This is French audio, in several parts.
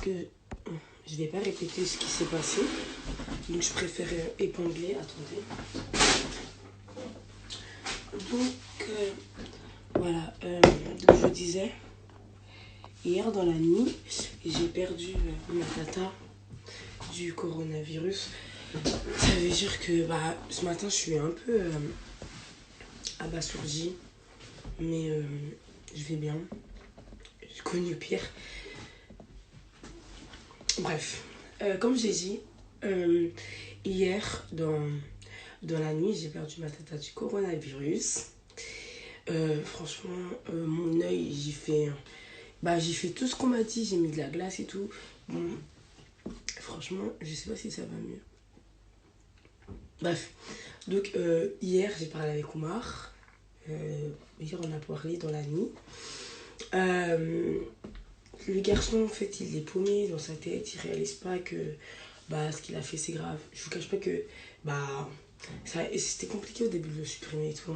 que je vais pas répéter ce qui s'est passé. Donc je préfère épingler. Attendez. Donc voilà. Donc je disais, hier dans la nuit, j'ai perdu ma tata du coronavirus. Ça veut dire que ce matin je suis un peu abasourdie. Mais je vais bien. J'ai connu pire. Bref, comme j'ai dit, hier, dans la nuit, j'ai perdu ma tata du coronavirus. Franchement, mon œil, j'ai fait tout ce qu'on m'a dit. J'ai mis de la glace et tout. Bon, franchement, je sais pas si ça va mieux. Bref, donc hier, j'ai parlé avec Oumar. Hier, on a parlé dans la nuit. Le garçon, en fait, il est paumé dans sa tête. Il réalise pas que ce qu'il a fait, c'est grave. Je vous cache pas que c'était compliqué au début de le supprimer et tout.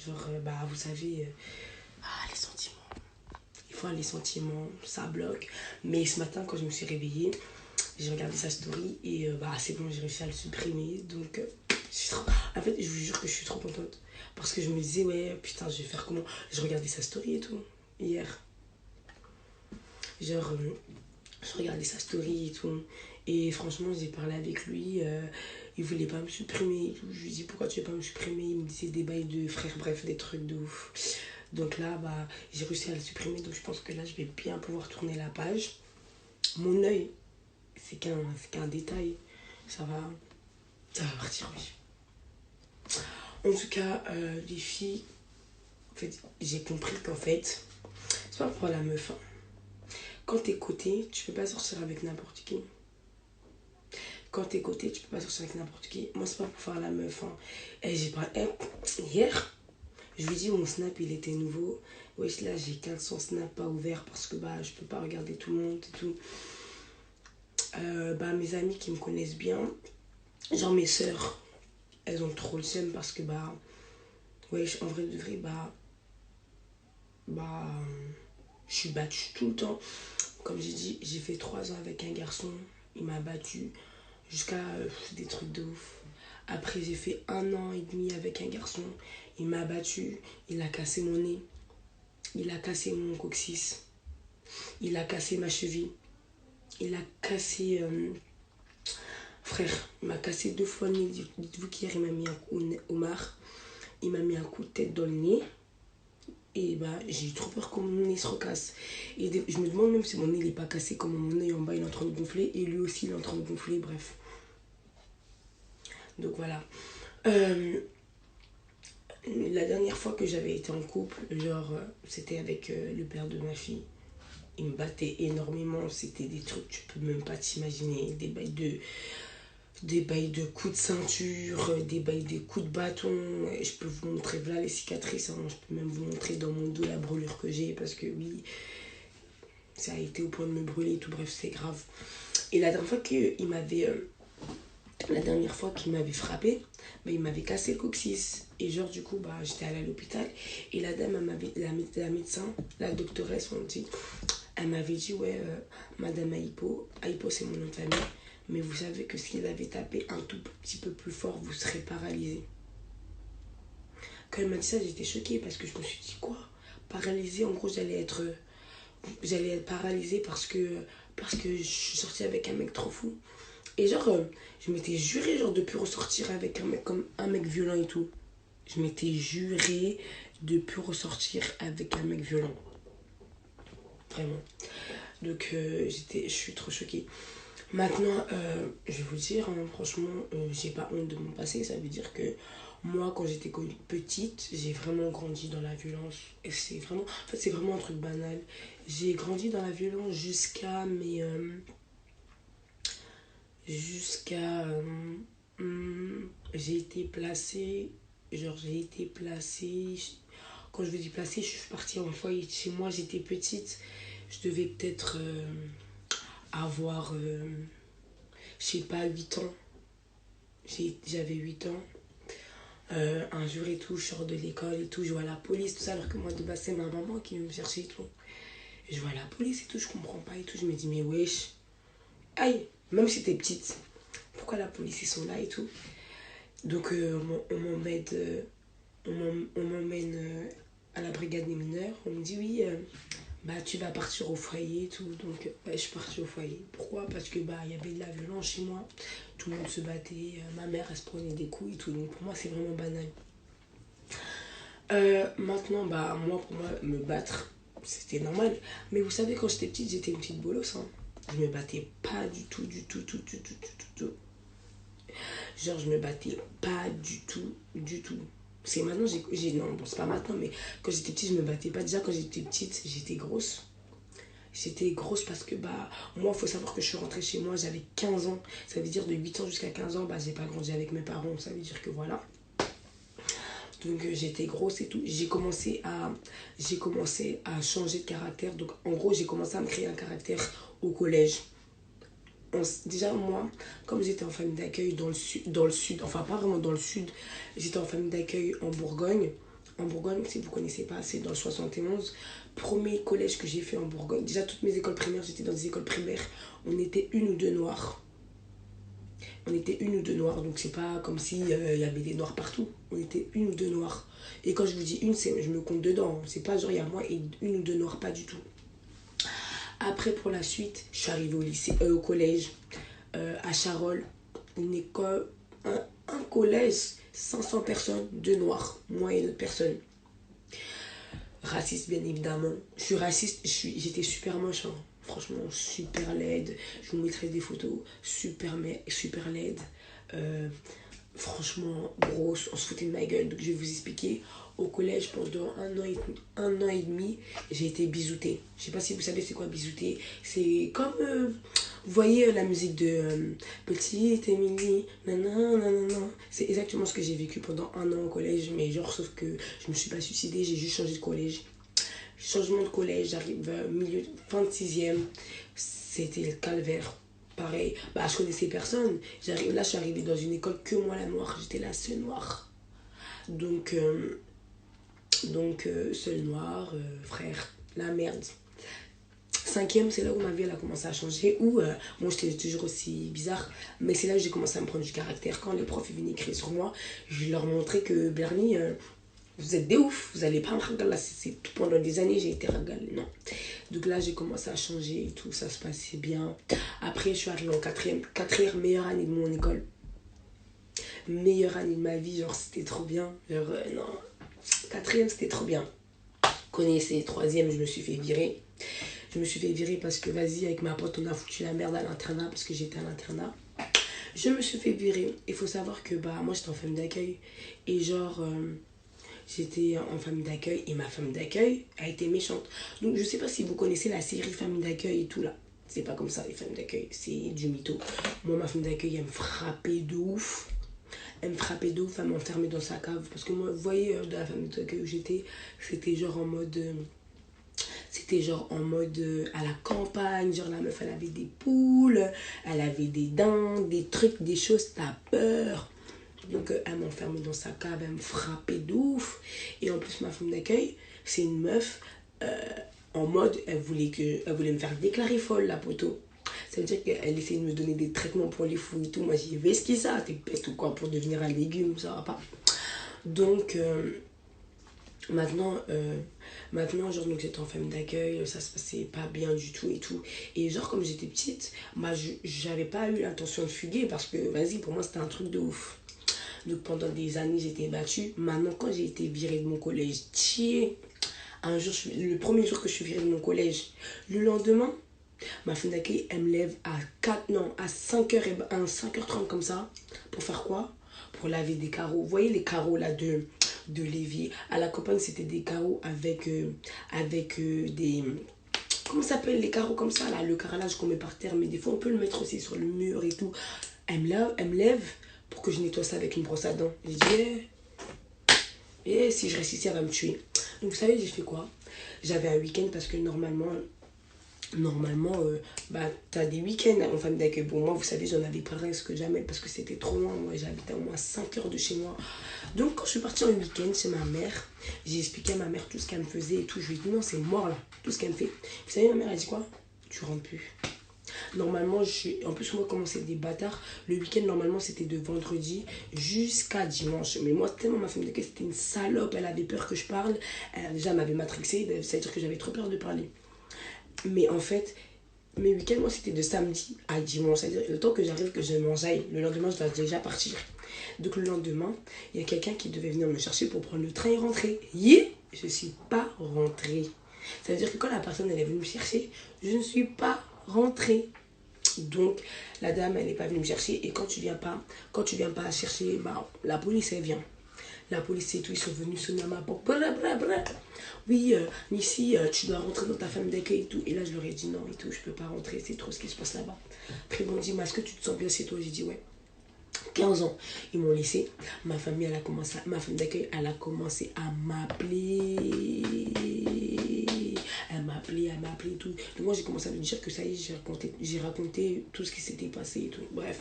Genre, vous savez, les sentiments. Des fois, les sentiments, ça bloque. Mais ce matin, quand je me suis réveillée, j'ai regardé sa story et c'est bon, j'ai réussi à le supprimer. Donc, en fait, je vous jure que je suis trop contente. Parce que je me disais, ouais, putain, je vais faire comment? Je regardais sa story et tout, hier. Genre, je regardais sa story et tout. Et franchement, j'ai parlé avec lui. Il voulait pas me supprimer et tout. Je lui dis, pourquoi tu veux pas me supprimer? Il me disait des bails de frère, bref, des trucs de ouf. Donc là, j'ai réussi à le supprimer. Donc je pense que là, je vais bien pouvoir tourner la page. Mon œil, c'est qu'un détail. Ça va partir, oui. En tout cas, les filles, en fait, j'ai compris qu'en fait, c'est pas pour la meuf. Hein. Quand t'es coté, tu peux pas sortir avec n'importe qui. Quand t'es coté, tu peux pas sortir avec n'importe qui. Moi, c'est pas pour faire la meuf. Hein. Et j'ai parlé. Hier, je lui dis mon snap, il était nouveau. Wesh, là, j'ai 1500 snaps pas ouverts parce que je peux pas regarder tout le monde et tout. Mes amis qui me connaissent bien, genre mes sœurs, elles ont trop le seum parce que wesh, en vrai de vrai, je suis battue tout le temps. Comme j'ai dit, j'ai fait 3 ans avec un garçon, il m'a battue jusqu'à des trucs de ouf. Après, j'ai fait 1 an et demi avec un garçon, il m'a battue, il a cassé mon nez, il a cassé mon coccyx, il a cassé ma cheville, il a cassé... frère, il m'a cassé 2 fois le nez. Dites-vous qu'hier, il m'a mis un coup Omar, il m'a mis un coup de tête dans le nez. Et j'ai eu trop peur que mon nez se recasse. Et je me demande même si mon nez il est pas cassé, comment mon nez en bas il est en train de gonfler. Et lui aussi il est en train de gonfler, bref. Donc voilà. La dernière fois que j'avais été en couple, c'était avec le père de ma fille. Il me battait énormément. C'était des trucs, tu peux même pas t'imaginer. Des bails de coups de ceinture, des bails de coups de bâton. Je peux vous montrer là les cicatrices. Hein. Je peux même vous montrer dans mon dos la brûlure que j'ai. Parce que oui, ça a été au point de me brûler et tout. Bref, c'est grave. Et la dernière fois qu'il m'avait frappé, il m'avait cassé le coccyx. Et du coup, j'étais allée à l'hôpital. Et la dame, la médecin, la doctoresse, on dit, elle m'avait dit, ouais, madame Aipo c'est mon nom de famille. Mais vous savez que s'il avait tapé un tout petit peu plus fort, vous serez paralysé. Quand elle m'a dit ça, j'étais choquée parce que je me suis dit quoi? Paralysée, en gros, j'allais être paralysée parce que je suis sortie avec un mec trop fou. Et je m'étais juré de plus ressortir avec un mec comme un mec violent et tout. Je m'étais juré de plus ressortir avec un mec violent. Vraiment. Donc je suis trop choquée. Maintenant, je vais vous dire, hein, franchement, j'ai pas honte de mon passé. Ça veut dire que moi, quand j'étais petite, j'ai vraiment grandi dans la violence. Et c'est vraiment un truc banal. J'ai grandi dans la violence jusqu'à j'ai été placée. Quand je vous dis placée, je suis partie en foyer chez moi. J'étais petite. Je devais peut-être avoir, je sais pas, 8 ans. J'avais 8 ans. Un jour et tout, je sors de l'école et tout, je vois la police, tout ça, alors que moi de base c'est ma maman qui me cherchait et tout. Je vois la police et tout, je comprends pas et tout. Je me dis, mais wesh. Aïe, même si t'es petite, pourquoi la police ils sont là et tout. Donc on m'emmène à la brigade des mineurs. On me dit oui, bah tu vas partir au foyer et tout. Donc je suis partie au foyer. Pourquoi? Parce que bah il y avait de la violence chez moi. Tout le monde se battait. Ma mère elle se prenait des coups et tout. Donc pour moi c'est vraiment banal. Maintenant bah pour moi me battre c'était normal. Mais vous savez quand j'étais petite j'étais une petite bolosse. Hein. Je me battais pas du tout, du tout, tout, tout, tout, tout, tout. Genre, je me battais pas du tout, du tout. C'est maintenant, non, bon, c'est pas maintenant, mais quand j'étais petite, je me battais pas. Déjà, quand j'étais petite, j'étais grosse. J'étais grosse parce que, bah, moi, il faut savoir que je suis rentrée chez moi, j'avais 15 ans. Ça veut dire de 8 ans jusqu'à 15 ans, bah, j'ai pas grandi avec mes parents. Ça veut dire que voilà. Donc, j'étais grosse et tout. J'ai commencé à changer de caractère. Donc, en gros, j'ai commencé à me créer un caractère au collège. Déjà moi comme j'étais en famille d'accueil dans le sud, enfin pas vraiment dans le sud, j'étais en famille d'accueil en Bourgogne si vous connaissez pas, c'est dans le 71. Premier collège que j'ai fait en Bourgogne, déjà toutes mes écoles primaires, j'étais dans des écoles primaires, on était une ou deux noirs, donc c'est pas comme si y avait des noirs partout, on était une ou deux noirs. Et quand je vous dis une, je me compte dedans, c'est pas genre il y a moi et une ou deux noirs, pas du tout. Après, pour la suite, je suis arrivée au collège, à Charolles, une école, un collège, 500 personnes, deux noirs, moi et une autre personne. Raciste, bien évidemment. Je suis raciste, j'étais super moche, hein. Franchement, super laide. Je vous mettrai des photos, super laide. Franchement, grosse, on se foutait de ma gueule. Donc, je vais vous expliquer. Au collège, pendant un an et demi, j'ai été bisoutée. Je sais pas si vous savez c'est quoi bisouter. C'est comme, vous voyez la musique de Petite Émilie, nanana. C'est exactement ce que j'ai vécu pendant un an au collège. Mais genre, sauf que je me suis pas suicidée, j'ai juste changé de collège. Changement de collège, j'arrive fin de sixième. C'était le calvaire. Pareil, bah je connaissais personne. Là, je suis arrivée dans une école que moi la noire. J'étais la seule noire. Donc, seul noir, frère, la merde. Cinquième, c'est là où ma vie elle a commencé à changer. Où moi j'étais toujours aussi bizarre. Mais c'est là où j'ai commencé à me prendre du caractère. Quand les profs venaient écrire sur moi, je leur montrais que Bernie, vous êtes des ouf. Vous allez pas me regarder. C'est tout pendant des années, j'ai été regalée. Non. Donc là, j'ai commencé à changer et tout. Ça se passait bien. Après, je suis arrivée en quatrième meilleure année de mon école. Meilleure année de ma vie. Genre, c'était trop bien. Genre, non. Quatrième, c'était trop bien. Connaissez, troisième, je me suis fait virer. Je me suis fait virer parce que, vas-y, avec ma pote, on a foutu la merde à l'internat parce que j'étais à l'internat. Je me suis fait virer. Il faut savoir que, bah, moi, j'étais en famille d'accueil. Et genre, j'étais en famille d'accueil et ma famille d'accueil a été méchante. Donc, je sais pas si vous connaissez la série famille d'accueil et tout, là. C'est pas comme ça, les familles d'accueil. C'est du mytho. Moi, ma famille d'accueil, elle me frappait de ouf. Elle me frappait de ouf, elle m'enfermait dans sa cave. Parce que moi, vous voyez, dans la famille d'accueil où j'étais, c'était genre en mode... à la campagne, genre la meuf elle avait des poules, elle avait des dindes, des trucs, des choses, t'as peur. Donc elle m'enfermait dans sa cave, elle me frappait de ouf. Et en plus ma femme d'accueil, c'est une meuf en mode, elle voulait me faire déclarer folle la poteau. Ça veut dire qu'elle essayait de me donner des traitements pour les fous et tout. Moi j'ai dit, qu'est-ce que ça, t'es bête ou quoi pour devenir un légume, ça va pas. Donc... Maintenant, genre, donc j'étais en famille d'accueil, ça se passait pas bien du tout et tout. Et genre, comme j'étais petite, bah, j'avais pas eu l'intention de fuguer parce que, vas-y, pour moi, c'était un truc de ouf. Donc pendant des années, j'étais battue. Maintenant, quand j'ai été virée de mon collège, un jour, le premier jour que je suis virée de mon collège, le lendemain, ma femme d'accueil, elle me lève à 5h30 comme ça. Pour faire quoi? Pour laver des carreaux. Vous voyez les carreaux là de l'évier. À la campagne, c'était des carreaux avec des... Comment ça s'appelle les carreaux comme ça là? Le carrelage qu'on met par terre, mais des fois on peut le mettre aussi sur le mur et tout. Elle me lève pour que je nettoie ça avec une brosse à dents. J'ai dit, si je reste ici, elle va me tuer. Donc vous savez, j'ai fait quoi? J'avais un week-end parce que normalement, Normalement, t'as des week-ends en famille d'accueil. Bon, moi, vous savez, j'en avais presque jamais parce que c'était trop loin. Moi, j'habitais à au moins 5 heures de chez moi. Donc, quand je suis partie en week-end chez ma mère, j'ai expliqué à ma mère tout ce qu'elle me faisait et tout. Je lui ai dit, non, c'est mort là, tout ce qu'elle me fait. Vous savez, ma mère, elle dit quoi? Tu rentres plus. Normalement, en plus, moi, comment c'est des bâtards, le week-end, normalement, c'était de vendredi jusqu'à dimanche. Mais moi, tellement ma femme d'accueil, c'était une salope. Elle avait peur que je parle. Déjà, elle m'avait matrixé. C'est-à-dire que j'avais trop peur de parler. Mais en fait, mes week-ends, moi, c'était de samedi à dimanche. C'est-à-dire, le temps que j'arrive, que je m'enjaille, le lendemain, je dois déjà partir. Donc, le lendemain, il y a quelqu'un qui devait venir me chercher pour prendre le train et rentrer. Je ne suis pas rentrée. Ça veut dire que quand la personne, elle est venue me chercher, je ne suis pas rentrée. Donc, la dame, elle n'est pas venue me chercher. Et quand tu viens pas chercher, la police, elle vient. La police et tout, ils sont venus sonner à ma porte. Oui, ici, tu dois rentrer dans ta famille d'accueil et tout. Et là, je leur ai dit non et tout, je peux pas rentrer, c'est trop ce qui se passe là-bas. Après, ils m'ont dit, mais est-ce que tu te sens bien chez toi? J'ai dit ouais. 15 ans, ils m'ont laissé. Ma famille, ma femme d'accueil, elle a commencé à m'appeler. Elle m'a appelé et tout. Donc moi, j'ai commencé à lui dire que ça y est, j'ai raconté tout ce qui s'était passé et tout. Bref.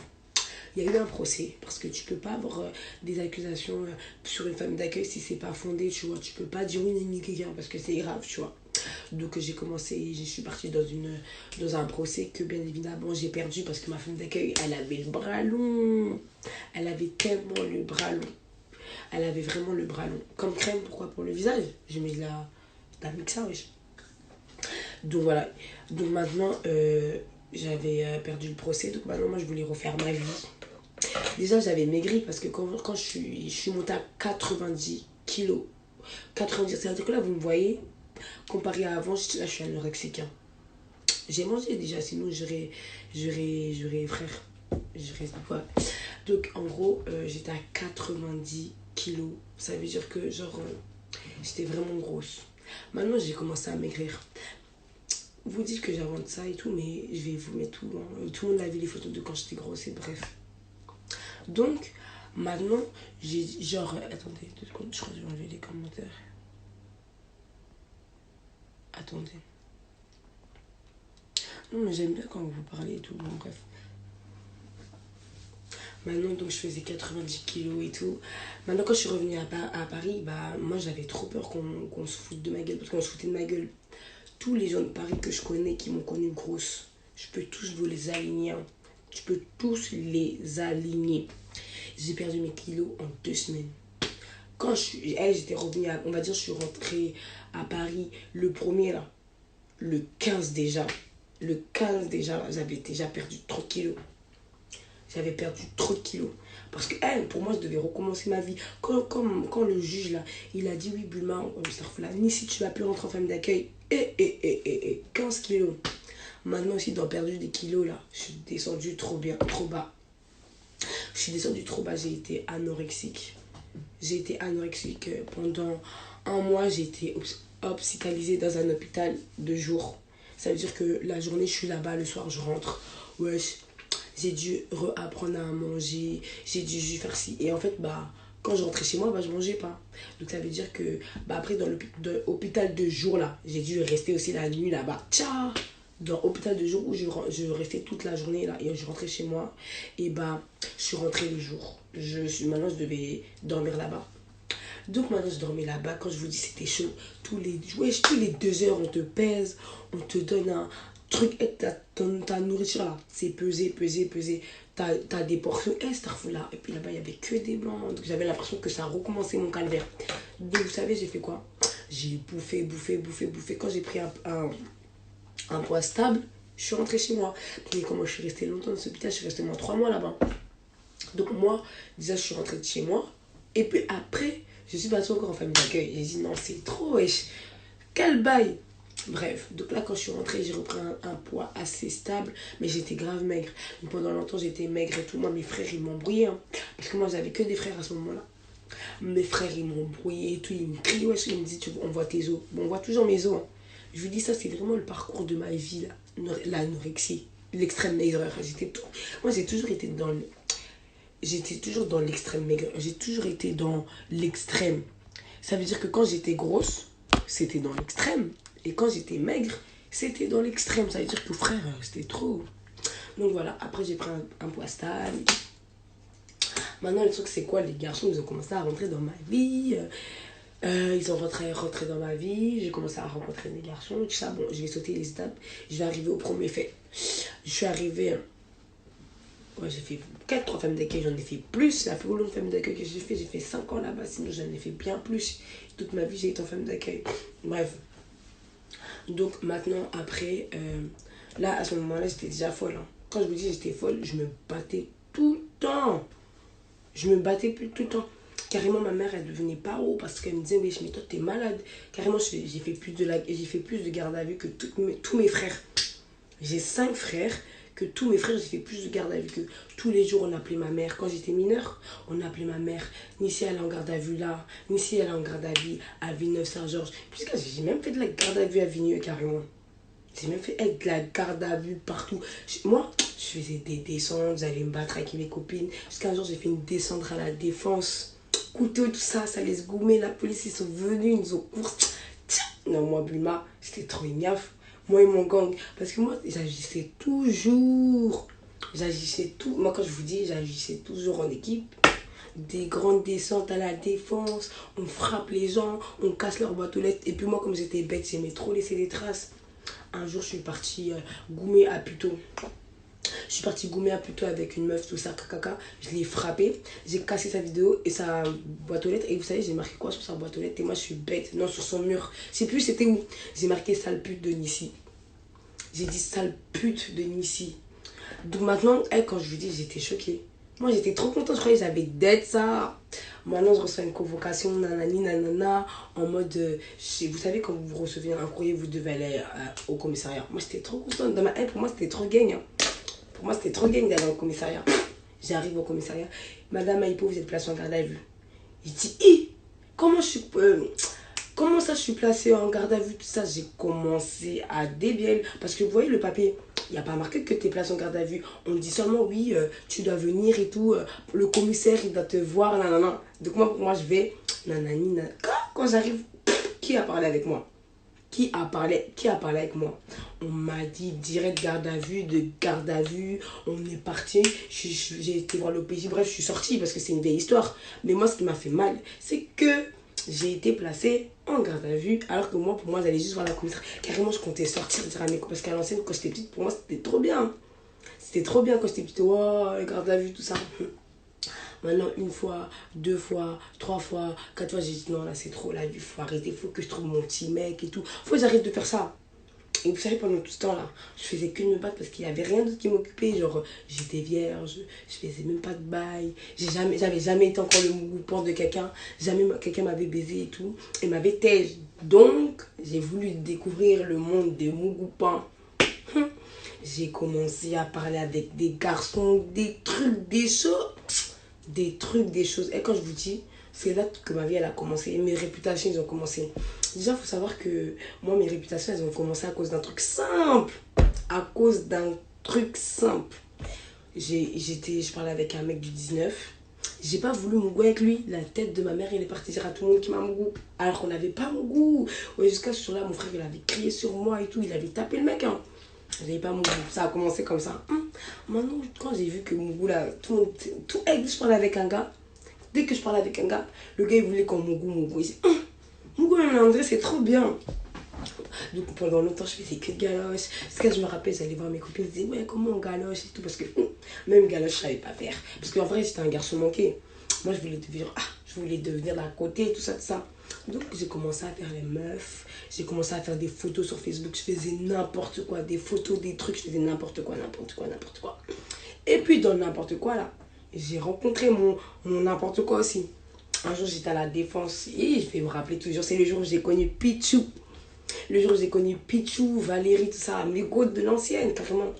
Il y a eu un procès parce que tu peux pas avoir des accusations sur une famille d'accueil si c'est pas fondé, tu vois. Tu peux pas dire oui, ni quelqu'un parce que c'est grave, tu vois. Donc je suis partie dans un procès que bien évidemment j'ai perdu parce que ma femme d'accueil, elle avait le bras long. Elle avait tellement le bras long. Elle avait vraiment le bras long. Comme crème, pourquoi? Pour le visage. J'ai mis de la mixa, wesh. Donc voilà. Donc maintenant, j'avais perdu le procès. Donc maintenant, moi, je voulais refaire ma vie. Déjà, j'avais maigri parce que quand je suis montée à 90 kilos. 90, c'est-à-dire que là, vous me voyez, comparé à avant, là, je suis anorexique. Hein. J'ai mangé déjà, sinon j'aurais frère. Ouais. Donc, en gros, j'étais à 90 kilos. Ça veut dire que, genre, j'étais vraiment grosse. Maintenant, j'ai commencé à maigrir. Vous dites que j'invente ça et tout, mais je vais vous mettre tout. Hein. Tout le monde a vu les photos de quand j'étais grosse et bref. Donc, maintenant, j'ai genre... Attendez, 2 secondes, je crois que je vais enlever les commentaires. Attendez. Non, mais j'aime bien quand vous parlez et tout, bon bref. Maintenant, donc, je faisais 90 kilos et tout. Maintenant, quand je suis revenue à Paris, moi, j'avais trop peur qu'on se foute de ma gueule. Parce qu'on se foutait de ma gueule. Tous les gens de Paris que je connais, qui m'ont connue grosse, je peux tous vous les aligner. Hein. Je peux tous les aligner. J'ai perdu mes kilos en 2 semaines. Quand j'étais revenue, on va dire, je suis rentrée à Paris le premier là, le 15 déjà. Le 15 déjà, là, j'avais déjà perdu 30 kilos. J'avais perdu trop de kilos. Parce que pour moi, je devais recommencer ma vie. Quand le juge, là, il a dit, oui, Bulma, ni si tu vas plus rentrer en famille d'accueil, 15 kilos. Maintenant aussi, dans perdu des kilos, là, je suis descendue trop bas. Je suis descendue trop bas, j'ai été anorexique. J'ai été anorexique pendant 1 mois. J'ai été hospitalisée dans un hôpital de jour. Ça veut dire que la journée, je suis là-bas, le soir, je rentre. Wesh, j'ai dû réapprendre à manger. J'ai dû faire ci. Et en fait, quand je rentrais chez moi, je mangeais pas. Donc ça veut dire que, après, dans l'hôpital de jour, là, j'ai dû rester aussi la nuit là-bas. Ciao! Dans l'hôpital de jour où je restais toute la journée là et je rentrais chez moi et je suis rentrée le jour. Maintenant je devais dormir là-bas. Donc maintenant je dormais là-bas. Quand je vous dis c'était chaud, tous les 2 heures on te pèse, on te donne un truc, ta nourriture là, c'est pesé. T'as des portions là. Et puis là-bas il y avait que des blancs. Donc j'avais l'impression que ça recommençait mon calvaire. Donc vous savez j'ai fait quoi? J'ai bouffé. Quand j'ai pris un poids stable, je suis rentrée chez moi. Mais comment je suis restée longtemps dans ce hôpital, je suis restée moins 3 mois là-bas. Donc moi, déjà, je suis rentrée de chez moi. Et puis après, je suis partie encore en famille d'accueil. J'ai dit non, c'est trop, wesh. Quel bail. Bref, donc là, quand je suis rentrée, j'ai repris un poids assez stable. Mais j'étais grave maigre. Donc pendant longtemps, j'étais maigre et tout. Moi, mes frères, ils m'embrouillaient. Hein, parce que moi, j'avais que des frères à ce moment-là. Mes frères, ils m'embrouillaient et tout. Ils me crient, wesh. Ils me disent, on voit tes os. Bon, on voit toujours mes os. Hein. Je vous dis ça, c'est vraiment le parcours de ma vie, l'anorexie, l'extrême maigreur. Moi, j'ai toujours été dans l'extrême maigreur. J'ai toujours été dans l'extrême. Ça veut dire que quand j'étais grosse, c'était dans l'extrême. Et quand j'étais maigre, C'était dans l'extrême. Ça veut dire que frère, c'était trop. Donc voilà, après j'ai pris un poids stable. Maintenant, le truc, c'est quoi? Les garçons, ils ont commencé à rentrer dans ma vie. Ils ont rentré dans ma vie. J'ai commencé à rencontrer des garçons. Tout ça, bon, je vais sauter les étapes. Je vais arriver au premier fait. Je suis arrivée. Ouais, j'ai fait 4 femmes d'accueil, j'en ai fait plus. La plus longue femme d'accueil que j'ai fait 5 ans là-bas. Sinon, j'en ai fait bien plus. Toute ma vie, j'ai été en femme d'accueil. Bref. Donc, maintenant, après, là, à ce moment-là, j'étais déjà folle. Hein. Quand je vous dis j'étais folle, je me battais tout le temps. Je me battais plus tout le temps. Carrément, ma mère, elle devenait paro parce qu'elle me disait, oui, mais toi, t'es malade. Carrément, j'ai fait plus de garde à vue que tous mes frères. J'ai 5 frères, que tous mes frères, j'ai fait plus de garde à vue que tous les jours, on appelait ma mère. Quand j'étais mineure, on appelait ma mère. Nissi, elle est en garde à vue là. Nissi, elle est en garde à vue à Villeneuve-Saint-Georges. Puisque j'ai même fait de la garde à vue à Vigneux, carrément. J'ai même fait de la garde à vue partout. Moi, je faisais des descentes, j'allais me battre avec mes copines. Jusqu'à un jour, j'ai fait une descente à la défense. Couteau, tout ça, ça laisse goumer. La police, ils sont venus, ils nous ont cours. Non, moi, Bulma, j'étais trop ignaf. Moi et mon gang. Parce que moi, j'agissais toujours. Moi, quand je vous dis, j'agissais toujours en équipe. Des grandes descentes à la défense. On frappe les gens, on casse leurs boîtes aux lettres. Et puis moi, comme j'étais bête, j'aimais trop laisser des traces. Un jour, je suis partie goumer à Puto. Je suis partie goumer à Puto avec une meuf, tout ça, caca. Je l'ai frappée. J'ai cassé sa vidéo et sa boîte aux lettres. Et vous savez, j'ai marqué quoi sur sa boîte aux lettres? Et moi, je suis bête. Non, sur son mur. Je sais plus c'était où. J'ai marqué sale pute de Nissi. J'ai dit sale pute de Nissi. Donc maintenant, quand je lui dis, j'étais choquée. Moi, j'étais trop contente. Je croyais que j'avais d'être ça. Maintenant, je reçois une convocation, nanani, nanana, en mode, vous savez, quand vous recevez un courrier, vous devez aller au commissariat. Moi, j'étais trop contente. Dans ma haine, pour moi, c'était trop gang. Hein. Pour moi, c'était trop gang d'aller au commissariat. J'arrive au commissariat. Madame Aïpo, vous êtes placée en garde à vue. Je dis, comment ça, je suis placée en garde à vue, tout ça. J'ai commencé à débiel. Parce que vous voyez le papier, il n'y a pas marqué que tu es placé en garde à vue. On dit seulement, oui, tu dois venir et tout. Le commissaire, il doit te voir, nanana. Donc moi, pour moi, je vais, nanani, nanana. Quand j'arrive, qui a parlé avec moi? Qui a parlé avec moi? On m'a dit direct garde à vue, de garde à vue. On est parti. J'ai été voir l'OPJ. Bref, je suis sortie parce que c'est une vieille histoire. Mais moi, ce qui m'a fait mal, c'est que j'ai été placée en garde à vue. Alors que moi, pour moi, j'allais juste voir la commissaire. Carrément, je comptais sortir, dire à mes copains. Parce qu'à l'ancienne, quand j'étais petite, pour moi, c'était trop bien. C'était trop bien quand j'étais petite. Wow, garde à vue, tout ça. Maintenant, 1 fois, 2 fois, 3 fois, 4 fois, j'ai dit non, là c'est trop, là, il faut arrêter, il faut que je trouve mon petit mec et tout. Faut que j'arrête de faire ça. Et vous savez, pendant tout ce temps-là, je faisais que de me battre parce qu'il n'y avait rien d'autre qui m'occupait. Genre, j'étais vierge, je faisais même pas de bail. J'avais jamais été encore le mougoupan de quelqu'un. Jamais quelqu'un m'avait baisé et tout. Et m'avait tège. Donc, j'ai voulu découvrir le monde des mougoupans. J'ai commencé à parler avec des garçons, des trucs, des choses. Des trucs, des choses. Et quand je vous dis, c'est là que ma vie elle a commencé. Mes réputations, elles ont commencé. Déjà, il faut savoir que moi, mes réputations, elles ont commencé à cause d'un truc simple. À cause d'un truc simple. Je parlais avec un mec du 19. J'ai pas voulu mon goût avec lui. La tête de ma mère, il est parti dire à tout le monde qu'il m'a mon goût. Alors qu'on n'avait pas mon goût. Ouais, jusqu'à ce jour-là, mon frère, il avait crié sur moi et tout. Il avait tapé le mec. Hein. J'avais pas mon goût. Ça a commencé comme ça. Maintenant, quand j'ai vu que mon goût là, tout, dès que je parlais avec un gars, le gars il voulait qu'on mon goût. Il dit, mon goût, même André, c'est trop bien. Donc pendant longtemps, je faisais que de galoches. Parce que je me rappelle, j'allais voir mes copines, je disais, ouais, comment on galoche et tout. Parce que même galoche, je savais pas faire. Parce qu'en vrai, j'étais un garçon manqué. Moi, je voulais devenir d'un côté, tout ça, tout ça. Donc j'ai commencé à faire les meufs, j'ai commencé à faire des photos sur Facebook, je faisais n'importe quoi, des photos, des trucs, je faisais n'importe quoi. Et puis dans n'importe quoi là, j'ai rencontré mon n'importe quoi aussi. Un jour j'étais à la défense, et je vais me rappeler toujours, c'est le jour où j'ai connu Pichou. Le jour où j'ai connu Pichou, Valérie, tout ça, mes gouttes de l'ancienne, carrément.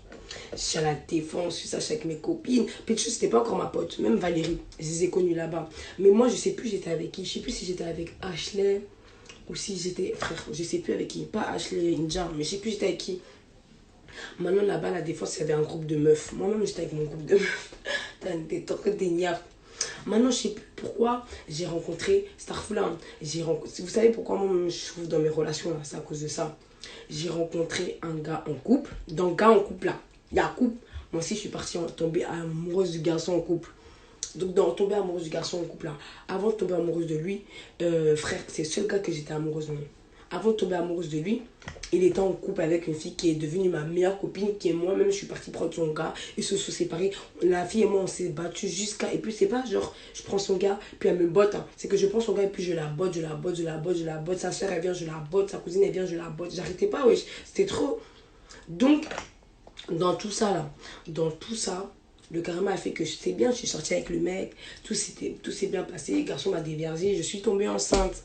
Je suis à la défense, je suis avec mes copines. Pichou, c'était pas encore ma pote, même Valérie, je les ai connues là-bas. Mais moi, je sais plus j'étais avec qui. Je sais plus si j'étais avec Ashley ou si j'étais... Frère, je sais plus avec qui. Pas Ashley Inja, mais je sais plus j'étais avec qui. Maintenant, là-bas, à la défense, il y avait un groupe de meufs. Moi-même, j'étais avec mon groupe de meufs. Des niafs. Maintenant, je sais plus pourquoi j'ai rencontré Starfula. Vous savez pourquoi moi, je trouve dans mes relations, là, c'est à cause de ça. J'ai rencontré un gars en couple. Dans le gars en couple là, il y a un couple. Moi aussi, je suis partie tomber amoureuse du garçon en couple. Donc, dans tomber amoureuse du garçon en couple là, avant de tomber amoureuse de lui, frère, c'est le seul gars que j'étais amoureuse de lui. Avant de tomber amoureuse de lui, il était en couple avec une fille qui est devenue ma meilleure copine, qui est moi-même, je suis partie prendre son gars, ils se sont séparés. La fille et moi, on s'est battus jusqu'à... Et puis, c'est pas genre, je prends son gars, puis elle me botte. Hein. C'est que je prends son gars et puis je la botte, je la botte, je la botte, je la botte. Sa soeur, elle vient, je la botte. Sa cousine, elle vient, je la botte. J'arrêtais pas, wesh. C'était trop. Donc, dans tout ça, là, dans tout ça, le karma a fait que c'est bien, je suis sortie avec le mec, tout s'est bien passé, le garçon m'a dévergé, je suis tombée enceinte.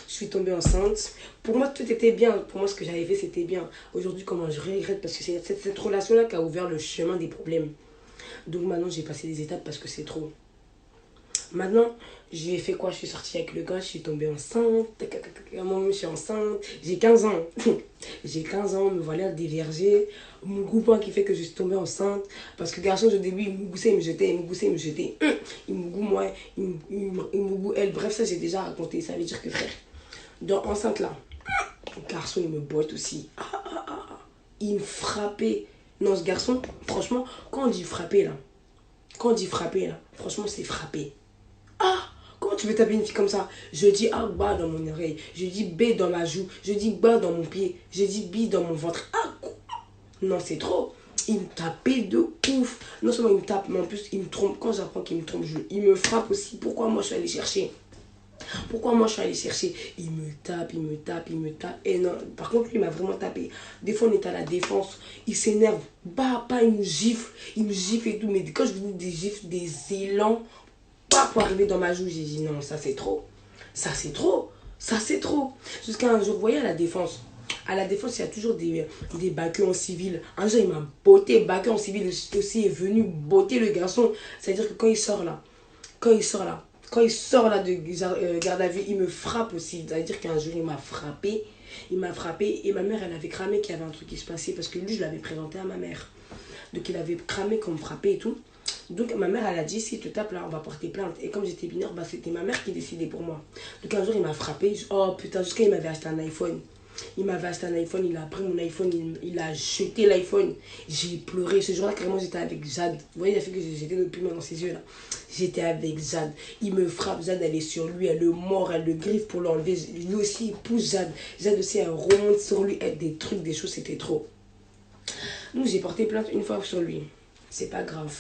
Je suis tombée enceinte. Pour moi, tout était bien. Pour moi, ce que j'avais fait, c'était bien. Aujourd'hui, comment je regrette parce que c'est cette relation-là qui a ouvert le chemin des problèmes. Donc maintenant, j'ai passé les étapes parce que c'est trop. Maintenant, j'ai fait quoi? Je suis sortie avec le gars, je suis tombée enceinte. Moi, je suis enceinte. J'ai 15 ans. J'ai 15 ans, me voilà dévergée. Mon copain qui fait que je suis tombée enceinte. Parce que le garçon, au début, il me goussait, il me jetait, il me goussait, il me jetait. Il me goût moi, il me goût elle. Bref, ça, j'ai déjà raconté. Ça veut dire que, frère, dans enceinte là, le garçon, il me botte aussi. Il me frappait. Non, ce garçon, franchement, quand on dit frapper là, franchement, c'est frapper. Comment tu veux taper une fille comme ça? Je dis A, bas dans mon oreille. Je dis B dans ma joue. Je dis bas dans mon pied. Je dis B dans mon ventre. Quoi? Non, c'est trop. Il me tapait de ouf. Non seulement il me tape, mais en plus il me trompe. Quand j'apprends qu'il me trompe, il me frappe aussi. Pourquoi moi je suis allée chercher? Il me tape, il me tape, il me tape. Et non, par contre, lui, il m'a vraiment tapé. Des fois, on est à la défense. Il s'énerve. Il me gifle. Il me gifle et tout. Mais quand je vous dis des gifles, des élans, pas pour arriver dans ma joue, j'ai dit non, ça c'est trop. Ça c'est trop. Ça c'est trop. Jusqu'à un jour, vous voyez, à la défense, il y a toujours des baqueux en civil. Un jour, il m'a botté. Baqueux en civil aussi est venu botter le garçon. C'est-à-dire que quand il sort là, de garde à vue, il me frappe aussi. C'est-à-dire qu'un jour, il m'a frappé. Et ma mère, elle avait cramé qu'il y avait un truc qui se passait parce que lui, je l'avais présenté à ma mère. Donc, il avait cramé qu'on me frappait et tout. Donc, ma mère, elle a dit, si tu tapes là, on va porter plainte. Et comme j'étais binaire, bah, c'était ma mère qui décidait pour moi. Donc, un jour, il m'a frappé. Oh putain, jusqu'à il m'avait acheté un iPhone. Il a pris mon iPhone, il a jeté l'iPhone. J'ai pleuré. Ce jour-là, carrément, j'étais avec Jade. Vous voyez, il a fait que j'étais le piment dans ses yeux là. J'étais avec Jade. Il me frappe, Jade, elle est sur lui, elle le mord, elle le griffe pour l'enlever. Lui aussi, il pousse Jade. Jade aussi, elle remonte sur lui, elle des trucs, des choses, c'était trop. Donc, j'ai porté plainte une fois sur lui. C'est pas grave.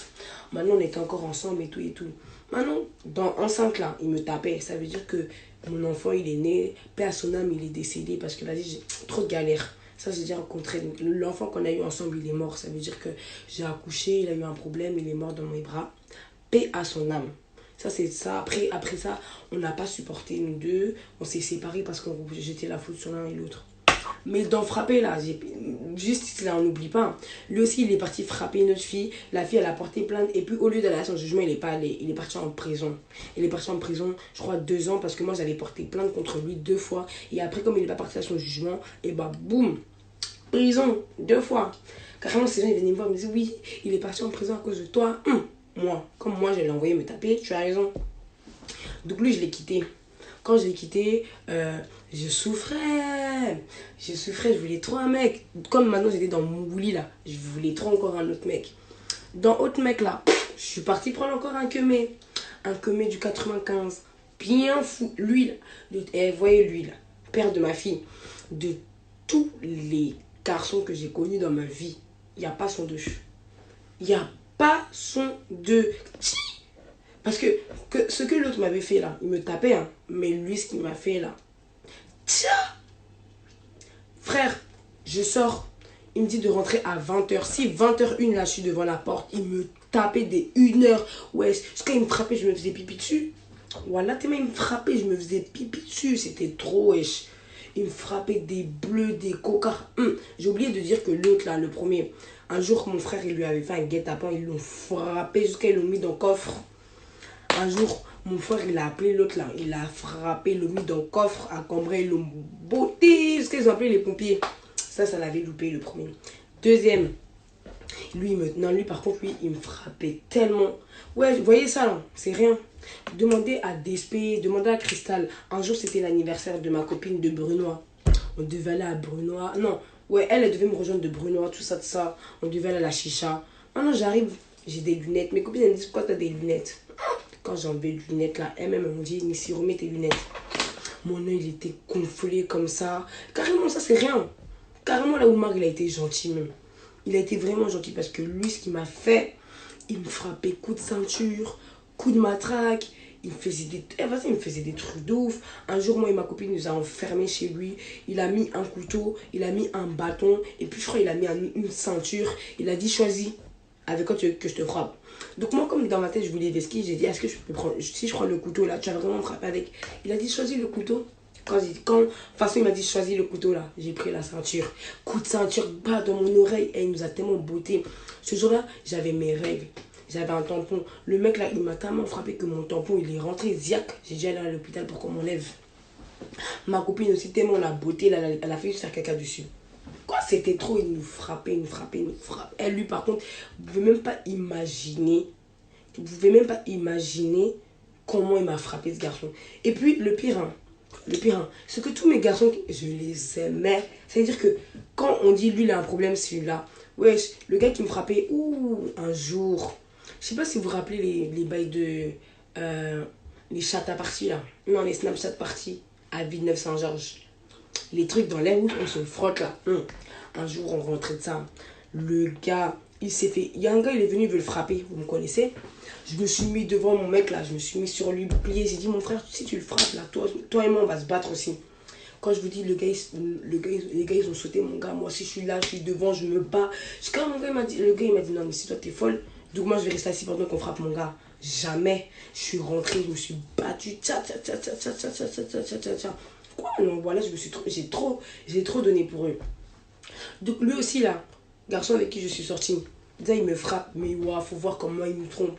Maintenant, on était encore ensemble et tout et tout. Maintenant, dans enceinte là, il me tapait. Ça veut dire que mon enfant, il est né, paix à son âme, il est décédé parce que vas-y, j'ai trop de galères. Ça, j'ai déjà rencontré. Donc, l'enfant qu'on a eu ensemble, il est mort. Ça veut dire que j'ai accouché, il a eu un problème, il est mort dans mes bras. Paix à son âme. Ça, c'est ça. Après ça, on n'a pas supporté, nous deux. On s'est séparés parce que j'étais la faute sur l'un et l'autre. Mais dans frapper là, justice là, on n'oublie pas. Lui aussi, il est parti frapper une autre fille. La fille, elle a porté plainte. Et puis, au lieu d'aller à son jugement, il n'est pas allé. Il est parti en prison. Il est parti en prison, je crois, 2 ans. Parce que moi, j'avais porté plainte contre lui 2 fois. Et après, comme il n'est pas parti à son jugement, et bah, boum, prison 2 fois. Carrément, ces gens, ils venaient me voir, ils me disaient, oui, il est parti en prison à cause de toi. Moi, comme moi, je l'ai envoyé me taper, tu as raison. Donc, lui, je l'ai quitté. Quand je l'ai quitté, je souffrais. Je voulais trop un mec. Comme maintenant j'étais dans mon lit là, je voulais trop encore un autre mec. Dans autre mec là, je suis partie prendre encore un Kemé. Un Kemé du 95. Bien fou. Lui là. Et voyez lui là, père de ma fille. De tous les garçons que j'ai connus dans ma vie, il n'y a pas son deux. Il n'y a pas son deux. Parce que ce que l'autre m'avait fait là, il me tapait, hein, mais lui, ce qu'il m'a fait là, tiens, frère, je sors, il me dit de rentrer à 20h. Si 20h01 là, je suis devant la porte, il me tapait des 1h. Ouais, quand il me frappait, je me faisais pipi dessus. Voilà, tellement il me frappait, je me faisais pipi dessus, c'était trop wesh. Il me frappait des bleus, des cocards. J'ai oublié de dire que l'autre là, le premier, un jour, mon frère, il lui avait fait un guet-apens, ils l'ont frappé jusqu'à ils l'ont mis dans le coffre. Un jour, mon frère, il a appelé l'autre là. Il a frappé, il l'a mis dans le coffre à Cambrai. Ils l'ont botté. Ce qu'ils ont appelé les pompiers. Ça l'avait loupé le premier. Deuxième, lui par contre, il me frappait tellement. Ouais, vous voyez ça là, c'est rien. Demandez à Despé, demandez à Cristal. Un jour, c'était l'anniversaire de ma copine de Brunois. On devait aller à Brunois. Non, ouais, elle devait me rejoindre de Brunois, tout ça, tout ça. On devait aller à la chicha. Maintenant, j'arrive, j'ai des lunettes. Mes copines, elles me disent, pourquoi t'as des lunettes? Quand j'ai enlevé les lunettes, là, elles-mêmes, elles m'ont dit, Nissi, remets tes lunettes. Mon œil, il était gonflé comme ça. Carrément, ça, c'est rien. Carrément, là où Marc, il a été gentil, même. Il a été vraiment gentil parce que lui, ce qu'il m'a fait, il me frappait coup de ceinture, coup de matraque. Il me faisait des trucs de ouf. Un jour, moi et ma copine nous a enfermés chez lui. Il a mis un couteau, il a mis un bâton. Et puis, je crois qu'il a mis une ceinture. Il a dit, choisis avec quoi tu veux que je te frappe. Donc moi, comme dans ma tête, je voulais des skis, j'ai dit, est-ce que je peux prendre, si je prends le couteau là, tu vas vraiment me frapper avec. Il a dit, choisis le couteau. De toute façon, il m'a dit, choisis le couteau là. J'ai pris la ceinture. Coup de ceinture, bas dans mon oreille. Et il nous a tellement botté. Ce jour-là, j'avais mes règles. J'avais un tampon. Le mec là, il m'a tellement frappé que mon tampon, il est rentré ziac. J'ai dû aller à l'hôpital pour qu'on m'enlève. Ma copine aussi, tellement la beauté, elle a fait juste faire caca dessus. Quoi, c'était trop, il nous frappait, il nous frappait, il nous frappait. Elle, lui, par contre, vous pouvez même pas imaginer. Vous pouvez même pas imaginer comment il m'a frappé, ce garçon. Et puis, le pire, c'est que tous mes garçons, je les aimais. C'est-à-dire que quand on dit, lui, il a un problème, celui-là. Ouais, le gars qui me frappait, un jour. Je sais pas si vous vous rappelez les bails de... les chats à partie, là. Non, les Snapchat parties à Villeneuve-Saint-Georges. Les trucs dans l'air où on se frotte, là. Un jour, on rentrait de ça. Le gars, il s'est fait... Il y a un gars, il est venu, il veut le frapper. Vous me connaissez? Je me suis mis devant mon mec, là. Je me suis mis sur lui, plié. J'ai dit, mon frère, si tu le frappes, là, toi et moi, on va se battre aussi. Quand je vous dis, les gars, ils ont sauté, mon gars. Moi, si je suis là, je suis devant, je me bats. Quand mon gars, le gars, il m'a dit, non, mais si toi, t'es folle, donc moi, je vais rester assis pendant qu'on frappe mon gars. Jamais. Je suis rentré, je me suis battu. Quoi? Non, voilà, j'ai trop donné pour eux. Donc, lui aussi, là, garçon avec qui je suis sortie, déjà, il me frappe, mais waouh, faut voir comment il me trompe.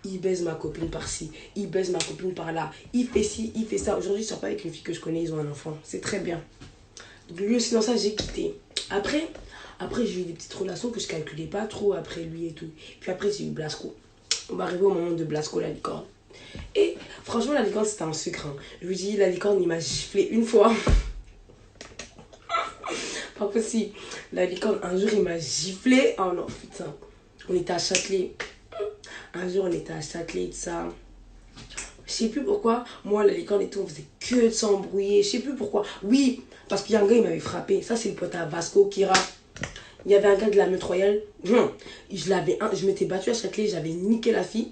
Il baise ma copine par-ci, il baise ma copine par-là, il fait ci, il fait ça. Aujourd'hui, je sors pas avec une fille que je connais, ils ont un enfant. C'est très bien. Donc, lui aussi, dans ça, j'ai quitté. Après, j'ai eu des petites relations que je calculais pas trop après lui et tout. Puis après, j'ai eu Blasco. On va arriver au moment de Blasco, la licorne. Et franchement, la licorne, c'était un sucre. Je lui dis, la licorne, il m'a giflé une fois. Pas possible. La licorne, un jour, il m'a giflé. Oh non, putain. On était à Châtelet. Un jour, on était à Châtelet, tout ça. Je sais plus pourquoi. Moi, la licorne et tout, on faisait que de s'embrouiller. Je sais plus pourquoi. Oui, parce qu'il y a un gars, il m'avait frappé. Ça, c'est le pote à Vasco, Kira. Il y avait un gars de la Meute Royale. Je m'étais battue à Châtelet, j'avais niqué la fille.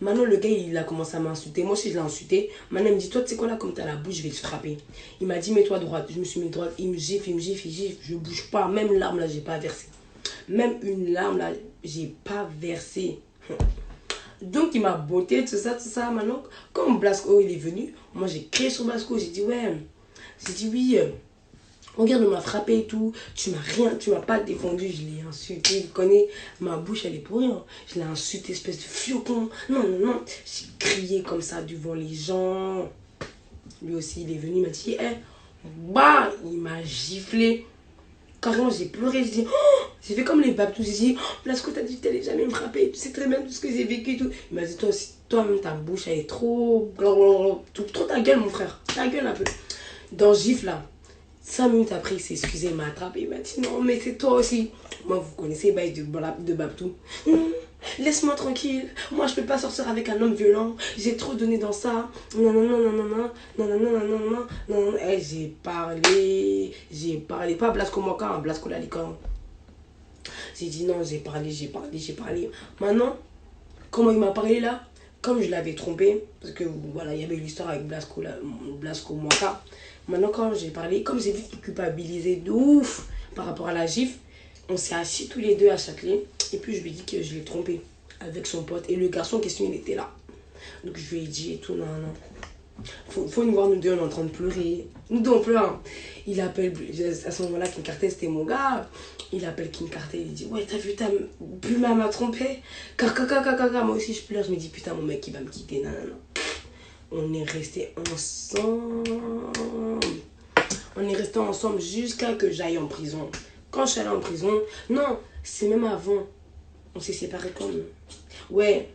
Maintenant, le gars, il a commencé à m'insulter. Moi aussi, je l'ai insulté. Maintenant, il me dit, toi, tu sais quoi, là, comme t'as la bouche, je vais te frapper. Il m'a dit, mets-toi droite. Je me suis mis droite. Il me gifle. Je bouge pas. Même larme, là, j'ai pas versé. Même une larme, là, j'ai pas versé. Donc, il m'a botté, tout ça. Maintenant, quand Blasco, il est venu, moi, j'ai crié sur Blasco. J'ai dit, ouais. J'ai dit, oui. Regarde, on m'a frappé et tout. Tu m'as pas défendu. Je l'ai insulté. Il connaît, ma bouche, elle est pour rien. Je l'ai insulté, espèce de fiocon. Non. J'ai crié comme ça devant les gens. Lui aussi, il est venu, il m'a dit, il m'a giflé. Carrément, j'ai pleuré. J'ai fait comme les babtous. J'ai dit, Blasco, t'as dit que t'allais jamais me frapper. Tu sais très bien tout ce que j'ai vécu et tout. Il m'a dit, toi aussi, toi-même, ta bouche, elle est trop... Trop ta gueule, mon frère. Ta gueule un peu. Dans gifle, là. 5 minutes après, il s'est excusé, il m'a attrapé. Il m'a dit, non, mais c'est toi aussi. Moi, vous connaissez les bails de babtou. Laisse-moi tranquille. Moi, je peux pas sortir avec un homme violent. J'ai trop donné dans ça. Non. J'ai parlé. Pas Blasco Moka, Blasco la licorne. J'ai dit non, j'ai parlé. Maintenant, comment il m'a parlé là? Comme je l'avais trompé, parce que voilà, il y avait l'histoire avec Blasco Moka. Maintenant, quand j'ai parlé, comme j'ai vu qu'il culpabilisait de ouf par rapport à la gifle, on s'est assis tous les deux à Châtelet. Et puis, je lui ai dit que je l'ai trompé avec son pote. Et le garçon en question, il était là. Donc, je lui ai dit et tout, non. Faut nous voir, nous deux, on est en train de pleurer. Nous deux, on pleure. Il appelle, à ce moment-là, King Cartel, c'était mon gars. Il appelle King Cartel, il dit, ouais, t'as vu, Puma m'a trompé. Moi aussi, je pleure. Je me dis, putain, mon mec, il va me quitter. Non. On est restés ensemble. On est restés ensemble jusqu'à que j'aille en prison. Quand je suis allée en prison, non, c'est même avant. On s'est séparés quand même. Ouais,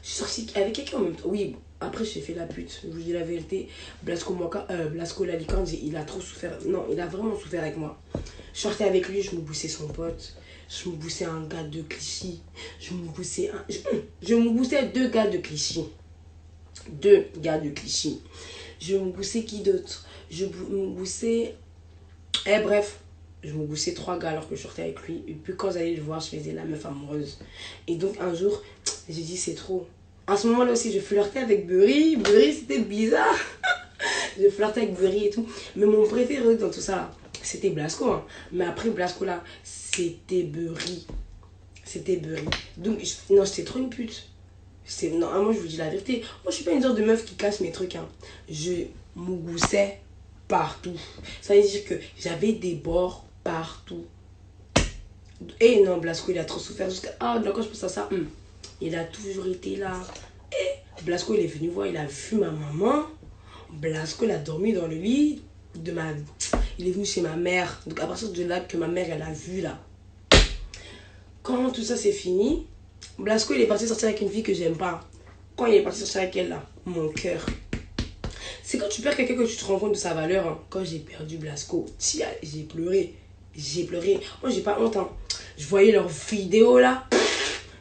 je suis sortie avec quelqu'un en même temps. Oui, Après, j'ai fait la pute. Je vous dis la vérité. Blasco Lalicante, il a trop souffert. Non, il a vraiment souffert avec moi. Je sortais avec lui, je me boussais son pote. Je me boussais un gars de Clichy. Je me boussais deux gars de Clichy. Deux gars de Clichy. Je me boussais qui d'autre? Je me boussais... bref. Je me boussais trois gars alors que je sortais avec lui. Et puis quand j'allais le voir, je faisais la meuf amoureuse. Et donc un jour, j'ai dit c'est trop. À ce moment-là aussi, je flirtais avec Burry. Burry, c'était bizarre. Je flirtais avec Burry et tout. Mais mon préféré dans tout ça, là, c'était Blasco. Hein. Mais après Blasco, là, c'était Burry. C'était Burry. Donc, non, j'étais trop une pute. Non, moi, je vous dis la vérité. Moi, je suis pas une sorte de meuf qui casse mes trucs. Hein. Je m'oussais partout. Ça veut dire que j'avais des bords partout. Et non, Blasco, il a trop souffert. Ah, quand je pense à ça, il a toujours été là. Et Blasco, il est venu voir, il a vu ma maman. Blasco, il a dormi dans le lit de ma... Il est venu chez ma mère. Donc, à partir de là que ma mère, elle a vu, là. Quand tout ça, c'est fini, Blasco, il est parti sortir avec une fille que j'aime pas. Quand il est parti sortir avec elle, là, mon cœur. C'est quand tu perds quelqu'un que tu te rends compte de sa valeur. Hein. Quand j'ai perdu Blasco, j'ai pleuré. J'ai pleuré. Moi, j'ai pas honte. Hein. Je voyais leurs vidéos, là.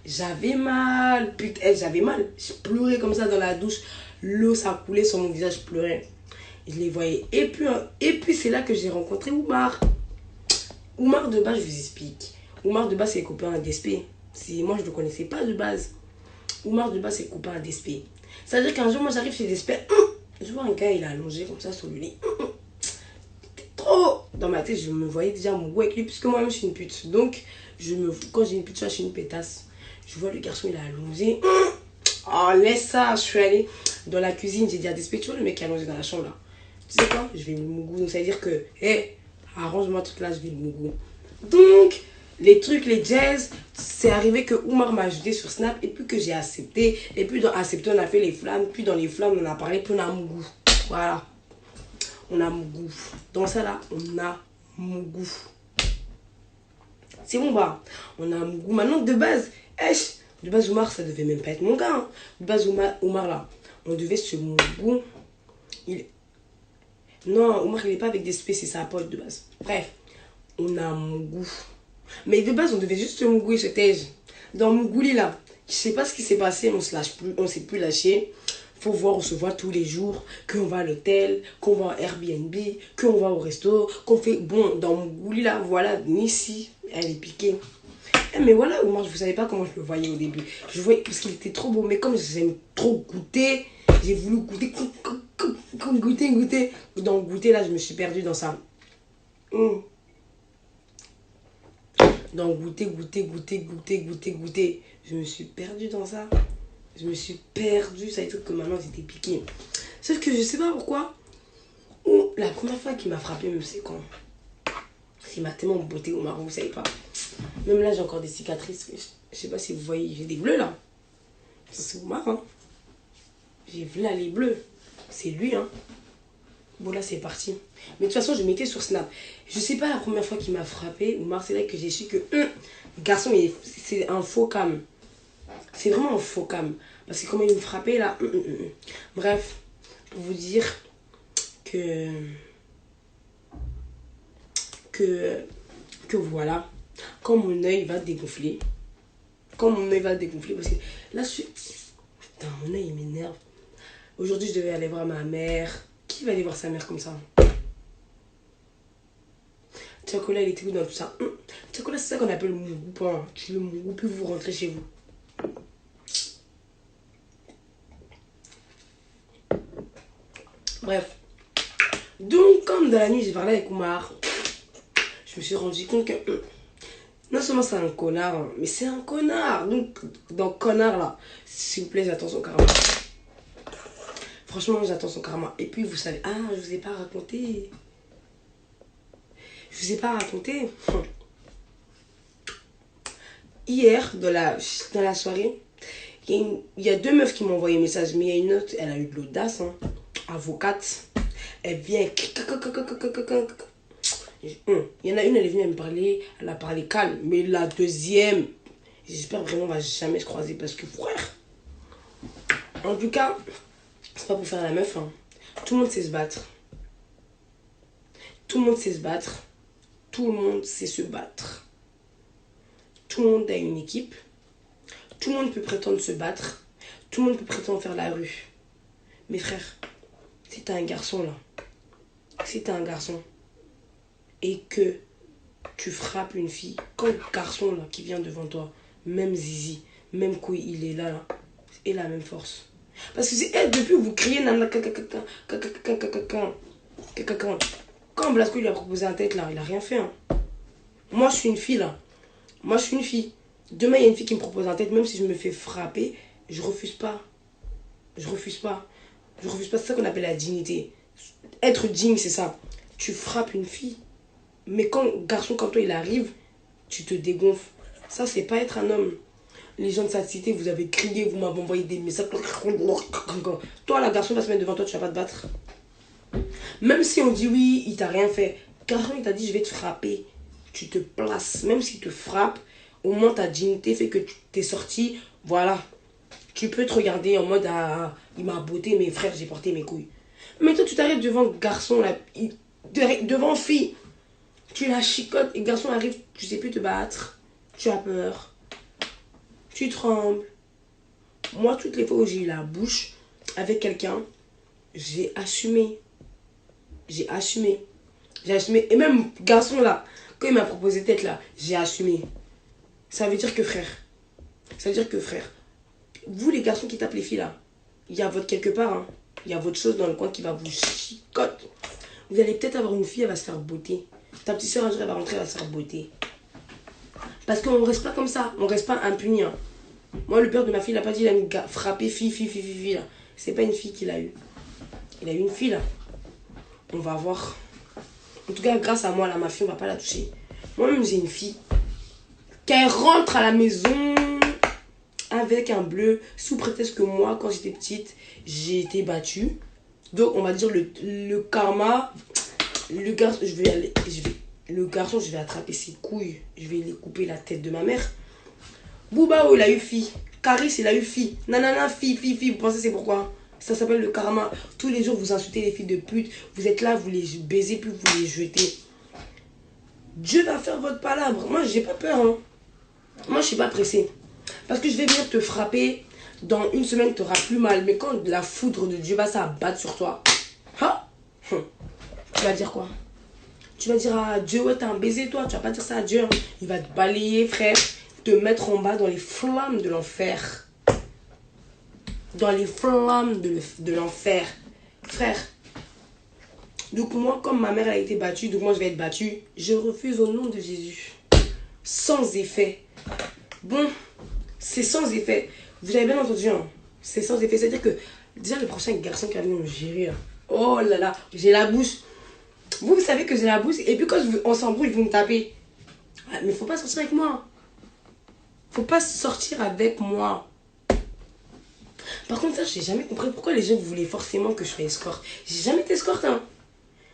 J'avais mal. Putain, j'avais mal. Je pleurais comme ça dans la douche. L'eau, ça coulait sur mon visage. Je pleurais. Je les voyais. Et puis c'est là que j'ai rencontré Oumar. Oumar, de base, je vous explique. Oumar, de base, c'est copain d'Espé. Moi, je ne le connaissais pas de base. Oumar, de base, c'est copain d'Espé. C'est-à-dire qu'un jour, moi, j'arrive chez Espé. Je vois un gars, il est allongé comme ça sur le lit. C'était trop. Dans ma tête, je me voyais déjà mon goût avec lui, puisque moi-même, je suis une pute. Donc, quand j'ai une pute, je suis une pétasse. Je vois le garçon, il est allongé. Oh, laisse ça. Je suis allée dans la cuisine. J'ai dit à Despé, tu vois le mec qui est allongé dans la chambre là. Tu sais quoi? Je vais le mougou. Donc, ça veut dire que, arrange-moi tout là, je vais le mougou. Donc, les trucs, les jazz, c'est arrivé que Oumar m'a ajouté sur Snap et puis que j'ai accepté. Et puis dans accepter, on a fait les flammes. Puis dans les flammes, on a parlé, puis on a mougou. Voilà. On a mougou. Dans ça là, on a mougou. C'est bon, bah. On a mougou. Maintenant, de base, de base, Oumar, ça devait même pas être mon gars. Hein. De base, Oumar là, on devait se mougou. Non, Oumar, il est pas avec des spé, c'est sa pote de base. Bref, on a mougou. Mais de base, on devait juste se mougou et se taise. Dans Mougouli, là, je sais pas ce qui s'est passé, on se lâche plus, on s'est plus lâché. Faut voir, on se voit tous les jours, qu'on va à l'hôtel, qu'on va à Airbnb, qu'on va au resto, qu'on fait... Bon, dans Mougouli, là, voilà, Nissi, elle est piquée. Mais voilà, moi, je ne savais pas comment je le voyais au début. Je voyais, parce qu'il était trop beau, mais comme j'aime trop goûter, j'ai voulu goûter, goûter. Dans goûter, là, je me suis perdue dans ça. Dans goûter. Je me suis perdue dans ça. Je me suis perdue. Ça veut dire que maintenant, j'étais piquée. Sauf que je sais pas pourquoi. La première fois qu'il m'a frappé, même c'est quand il m'a tellement botté au marron, vous savez pas. Même là, j'ai encore des cicatrices. Je sais pas si vous voyez, j'ai des bleus là. C'est Oumar, hein. J'ai vu là les bleus. C'est lui, hein. Bon, là, c'est parti. Mais de toute façon, je mettais sur Snap. Je sais pas la première fois qu'il m'a frappé, Oumar, c'est là que j'ai su que le garçon, c'est un faux cam. C'est vraiment un faux cam. Parce que comment il me frappait là. Bref, pour vous dire que voilà, quand mon œil va dégonfler, parce que là, putain, mon œil, il m'énerve. Aujourd'hui, je devais aller voir ma mère. Qui va aller voir sa mère comme ça? Tchakola, il était où dans tout ça? Tchakola, c'est ça qu'on appelle le mougou. Hein. Tu le mougou, puis vous rentrez chez vous. Bref. Donc, comme dans la nuit, j'ai parlé avec Oumar, je me suis rendu compte que non seulement c'est un connard, hein, mais c'est un connard. Donc, dans connard là, s'il vous plaît, j'attends son karma. Franchement, j'attends son karma. Et puis, vous savez, je vous ai pas raconté. Hier, dans la soirée, il y a deux meufs qui m'ont envoyé un message, mais il y a une autre, elle a eu de l'audace, hein, avocate. Elle vient. Il y en a une, elle est venue me parler, elle a parlé calme. Mais la deuxième, j'espère vraiment qu'on va jamais se croiser parce que frère. En tout cas, C'est pas pour faire la meuf, hein. Tout le monde sait se battre. Tout le monde sait se battre. Tout le monde sait se battre. Tout le monde a une équipe. Tout le monde peut prétendre se battre. Tout le monde peut prétendre faire la rue. Mes frères, si t'es un garçon là, si t'es un garçon et que tu frappes une fille, quand le garçon là qui vient devant toi, même zizi, même couille, il est là, et la même force. Parce que c'est elle, depuis vous criez nana quand Blasco lui a proposé un tête là, il a rien fait. Hein. Moi je suis une fille là. Moi je suis une fille. Demain il y a une fille qui me propose un tête, même si je me fais frapper, je refuse pas. Je refuse pas. Je refuse pas, c'est ça qu'on appelle la dignité. Être digne, c'est ça. Tu frappes une fille. Mais quand un garçon comme toi, il arrive, tu te dégonfles. Ça, c'est pas être un homme. Les gens de cette cité, vous avez crié, vous m'avez envoyé des messages. Toi, la garçon va se mettre devant toi, tu vas pas te battre. Même si on dit oui, il t'a rien fait. Garçon, il t'a dit, je vais te frapper. Tu te places. Même s'il te frappe, au moins ta dignité fait que tu t'es sorti. Voilà. Tu peux te regarder en mode, ah, il m'a botté, mes frères, j'ai porté mes couilles. Mais toi, tu t'arrêtes devant garçon, là, devant fille. Tu la chicotes et garçon arrive, tu sais plus te battre. Tu as peur. Tu trembles. Moi, toutes les fois où j'ai eu la bouche avec quelqu'un, j'ai assumé. J'ai assumé. J'ai assumé. Et même garçon là, quand il m'a proposé tête là, j'ai assumé. Ça veut dire que frère. Ça veut dire que frère. Vous les garçons qui tapent les filles là, il y a votre quelque part, hein. Il y a votre chose dans le coin qui va vous chicoter. Vous allez peut-être avoir une fille, elle va se faire botter. Ta petite soeur un jour elle va rentrer, elle va se faire botter. Parce qu'on ne reste pas comme ça, on ne reste pas impuni. Hein. Moi le père de ma fille, il n'a pas dit il a mis frappé fille là. C'est pas une fille qu'il a eu. Il a eu une fille là. On va voir. En tout cas, grâce à moi là, ma fille, on va pas la toucher. Moi-même j'ai une fille. Qu'elle rentre à la maison avec un bleu, sous prétexte que moi, quand j'étais petite, j'ai été battue. Donc, on va dire le karma, le garçon, le garçon, je vais attraper ses couilles, je vais lui couper la tête de ma mère. Boubao, il a eu fille. Caris, il a eu fille. Nanana, fille. Vous pensez c'est pourquoi? Ça s'appelle le karma. Tous les jours, vous insultez les filles de pute. Vous êtes là, vous les baisez, puis vous les jetez. Dieu va faire votre palabre. Moi, j'ai pas peur. Hein. Moi, je suis pas pressée. Parce que je vais venir te frapper. Dans une semaine, tu auras plus mal. Mais quand la foudre de Dieu va s'abattre sur toi, hein? Tu vas dire quoi? Tu vas dire à Dieu, ouais, t'as un baiser, toi. Tu vas pas dire ça à Dieu. Hein. Il va te balayer, frère. Te mettre en bas dans les flammes de l'enfer. Dans les flammes de l'enfer. Frère. Donc moi, comme ma mère a été battue, donc moi je vais être battue. Je refuse au nom de Jésus. Sans effet. Bon, c'est sans effet. Vous avez bien entendu, hein? C'est sans effet. C'est-à-dire que, déjà, le prochain garçon qui va venir me gérer, hein. Oh là là, j'ai la bouche. Vous savez que j'ai la bouche. Et puis quand on s'embrouille, vous me tapez. Ah, mais faut pas sortir avec moi. Faut pas sortir avec moi. Par contre, ça, j'ai jamais compris pourquoi les gens voulaient forcément que je sois escorte. J'ai jamais été escorte, hein.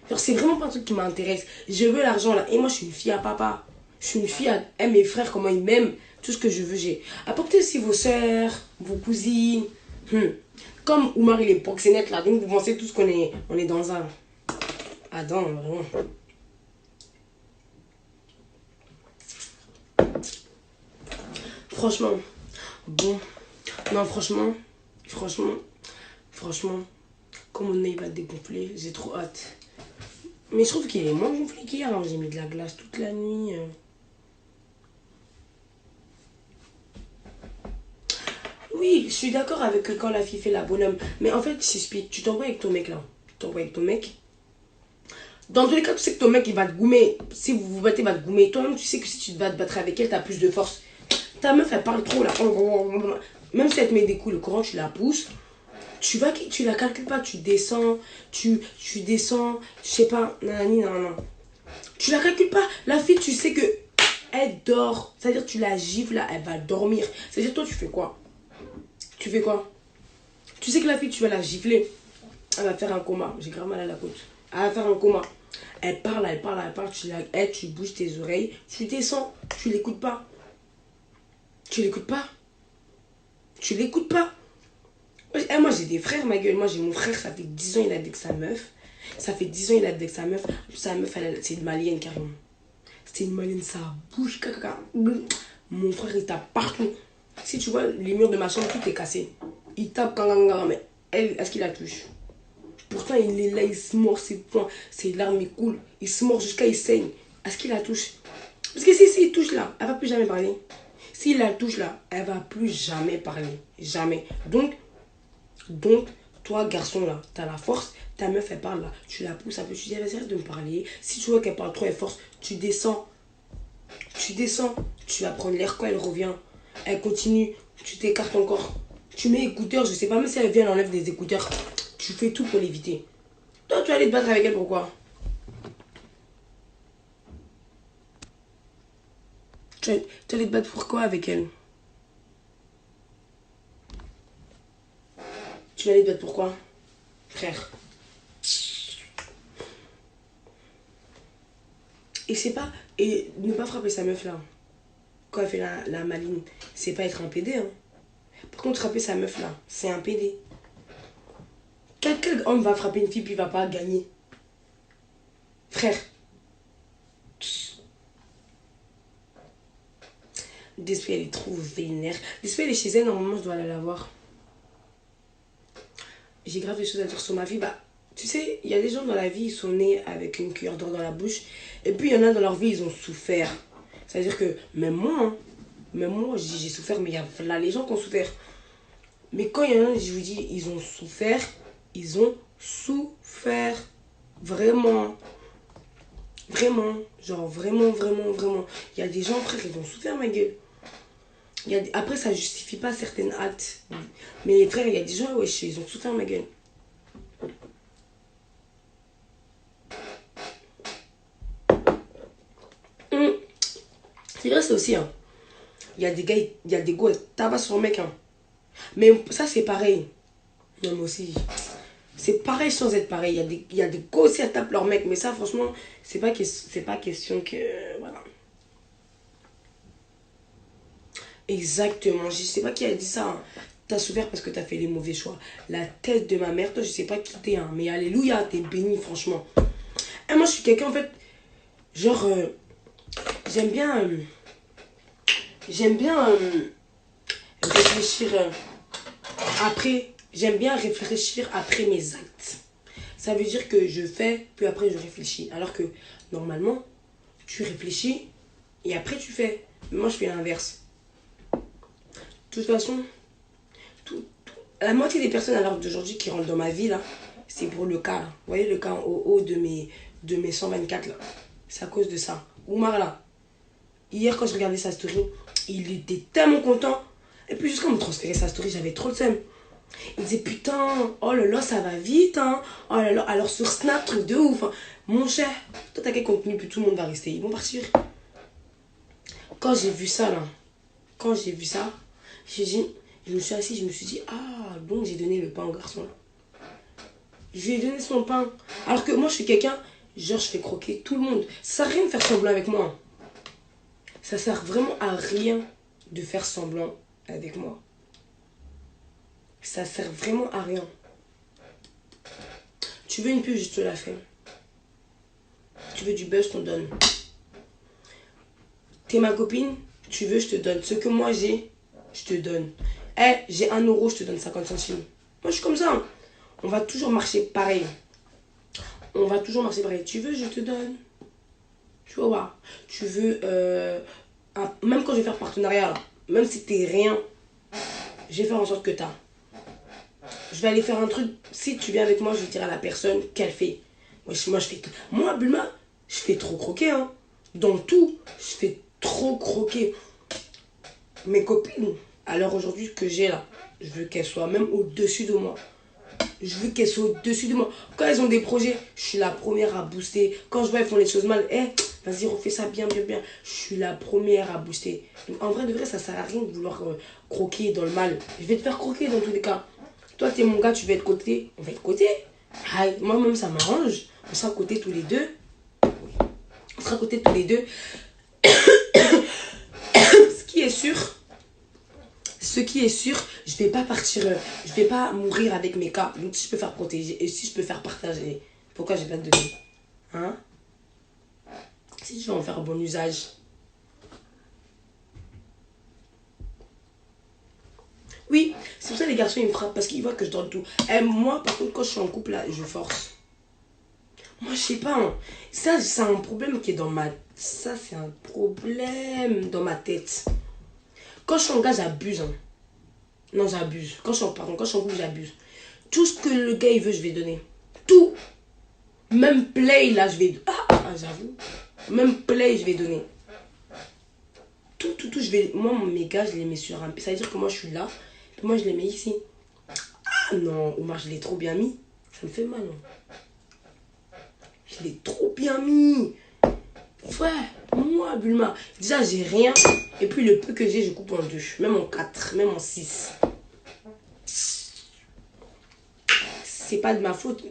Genre, c'est vraiment pas un truc qui m'intéresse. Je veux l'argent, là. Et moi, je suis une fille à papa. Je suis une fille à mes frères, comment ils m'aiment. Tout ce que je veux, j'ai. Apportez aussi vos soeurs, vos cousines. Comme Oumar, il est proxénète, là. Donc, vous pensez tous qu'on est, on est dans un... Adam, vraiment. Franchement. Bon. Non, franchement. Comme mon nez va dégonfler, j'ai trop hâte. Mais je trouve qu'il est moins gonflé qu'hier. Hein. J'ai mis de la glace toute la nuit. Oui, je suis d'accord avec que quand la fille fait la bonhomme. Mais en fait, je t'explique. Tu t'envoies avec ton mec là. Tu t'envoies avec ton mec. Dans tous les cas, tu sais que ton mec il va te goumer. Si vous vous battez, il va te goumer. Toi-même, tu sais que si tu te vas te battre avec elle, t'as plus de force. Ta meuf, elle parle trop là. Même si elle te met des coups, le courant, tu la pousses. Tu la calcules pas, tu descends, tu descends, je sais pas, nanani, non. Tu la calcules pas. La fille, tu sais que elle dort. C'est-à-dire, tu la gifles là, elle va dormir. C'est-à-dire, toi, tu fais quoi? Tu fais quoi? Tu sais que la fille, tu vas la gifler. Elle va faire un coma. J'ai grave mal à la côte. Elle va faire un coma. Elle parle. Tu bouges tes oreilles. Tu descends. Tu l'écoutes pas. Tu l'écoutes pas. Moi, j'ai des frères, ma gueule. Moi, j'ai mon frère, ça fait 10 ans, il a avec sa meuf. Ça fait 10 ans, il a avec sa meuf. Sa meuf, c'est une malienne, carrément. C'est une malienne, ça bouge, caca. Mon frère, il tape partout. Si tu vois, les murs de ma chambre, tout est cassé. Il tape, mais elle, est-ce qu'il la touche? Pourtant, il est là, il se mord ses poings, ses larmes, il coule. Il se mord jusqu'à il saigne. Est-ce qu'il la touche? Parce que si il touche là, elle va plus jamais parler. S'il la touche là, elle va plus jamais parler. Jamais. Donc, toi, garçon là, t'as la force, ta meuf elle parle là, tu la pousses un peu, tu dis vas-y arrête de me parler. Si tu vois qu'elle parle trop, elle force, tu descends, tu vas prendre l'air quand elle revient. Elle continue, tu t'écartes encore. Tu mets écouteurs, je sais pas, même si elle vient, elle enlève des écouteurs. Tu fais tout pour l'éviter. Toi, tu vas aller te battre avec elle, pourquoi? Tu vas aller te battre pourquoi avec elle? Tu vas aller te battre pourquoi? Frère. Et c'est pas... Et ne pas frapper sa meuf là, quand elle fait la maline, c'est pas être un PD, hein. Par contre, frapper sa meuf là, c'est un PD. Quel homme va frapper une fille puis il va pas gagner? Frère. D'esprit, elle est trop vénère. D'esprit, elle est chez elle, normalement, je dois aller la voir. J'ai grave des choses à dire sur ma vie. Bah, tu sais, il y a des gens dans la vie, ils sont nés avec une cuillère d'or dans la bouche. Et puis, il y en a dans leur vie, ils ont souffert. C'est-à-dire que, même moi, j'ai souffert, mais il y a là les gens qui ont souffert. Mais quand il y en a, je vous dis, ils ont souffert. Ils ont souffert. Vraiment. Vraiment. Genre, vraiment, vraiment, vraiment. Il y a des gens, frère, ils ont souffert, ma gueule. Après, ça justifie pas certains actes. Mais frère, il y a des gens, ouais, ils ont souffert, ma gueule. C'est vrai, c'est aussi, hein. Il y a des gars, il y a des gars, tabac sur le mec, hein. Mais ça, c'est pareil. Non, moi aussi. C'est pareil sans être pareil. Il y a des gars aussi à taper leur mec. Mais ça, franchement, c'est pas question que... Voilà. Exactement. Je sais pas qui a dit ça, hein. T'as souffert parce que t'as fait les mauvais choix. La tête de ma mère, toi, je sais pas qui t'es, hein. Mais alléluia, t'es béni, franchement. Et moi, je suis quelqu'un, en fait, genre... j'aime bien... réfléchir après. J'aime bien réfléchir après mes actes. Ça veut dire que je fais, puis après je réfléchis. Alors que normalement, tu réfléchis et après tu fais. Mais moi je fais l'inverse. De toute façon, la moitié des personnes à l'heure d'aujourd'hui qui rentrent dans ma vie là, c'est pour le cas là. Vous voyez le cas en haut de mes 124 là. C'est à cause de ça. Oumar là. Hier quand je regardais sa story, il était tellement content. Et puis jusqu'à me transférer sa story, j'avais trop le seum. Il disait putain, oh là là, ça va vite, hein. Oh là là, alors sur Snap, truc de ouf. Hein. Mon cher, toi t'as quel contenu, puis tout le monde va rester. Ils vont partir. Quand j'ai vu ça là, j'ai dit, je me suis assis, je me suis dit, ah, donc j'ai donné le pain au garçon là. Je lui ai donné son pain. Alors que moi je suis quelqu'un, genre je fais croquer tout le monde. Ça sert à rien de faire semblant avec moi. Ça sert vraiment à rien de faire semblant avec moi. Ça sert vraiment à rien. Tu veux une pub, je te la fais. Tu veux du buzz, je t'en donne. T'es ma copine, tu veux, je te donne. Ce que moi j'ai, je te donne. J'ai 1 euro, je te donne 50 centimes. Moi je suis comme ça. Hein. On va toujours marcher pareil. Tu veux, je te donne. Tu vois, tu veux... même quand je vais faire partenariat, là, même si t'es rien, je vais faire en sorte que t'as. Je vais aller faire un truc. Si tu viens avec moi, je vais dire à la personne qu'elle fait. Moi, je fais. Moi, Bulma, je fais trop croquer. Hein. Dans tout, je fais trop croquer. Mes copines, à l'heure aujourd'hui que j'ai là, je veux qu'elles soient même au-dessus de moi. Je veux qu'elles soient au-dessus de moi. Quand elles ont des projets, je suis la première à booster. Quand je vois elles font les choses mal, vas-y, refais ça bien, bien, bien. Je suis la première à booster. Donc, en vrai, de vrai, ça sert à rien de vouloir croquer dans le mal. Je vais te faire croquer dans tous les cas. Toi, t'es mon gars, tu veux être côté. On va être côté. Moi-même, ça m'arrange. On sera côté tous les deux. Ce qui est sûr, Ce qui est sûr, je vais pas partir, je vais pas mourir avec mes cas. Donc si je peux faire protéger et si je peux faire partager, pourquoi j'ai pas de donner? Hein? Si je vais en faire un bon usage. Oui, c'est pour ça que les garçons ils me frappent parce qu'ils voient que je donne tout. Et moi, par contre, quand je suis en couple, là, je force. Moi, je sais pas. Hein. Ça, c'est un problème qui est dans ma... Ça, c'est un problème dans ma tête. Quand je suis en gars, j'abuse. Hein. Non, j'abuse. Quand je suis en couple, j'abuse. Tout ce que le gars, il veut, je vais donner. Tout. Même play, là, je vais... j'avoue. Même play, je vais donner. Tout, je vais... Moi, mes gars, je les mets sur un... Ça veut dire que moi, je suis là. Puis moi, je les mets ici. Ah non, Omar, je l'ai trop bien mis. Ça me fait mal. Hein. Je l'ai trop bien mis. Ouais, moi, Bulma. Déjà, j'ai rien. Et puis, le peu que j'ai, je coupe en deux. Même en 4, même en 6. C'est pas de ma faute.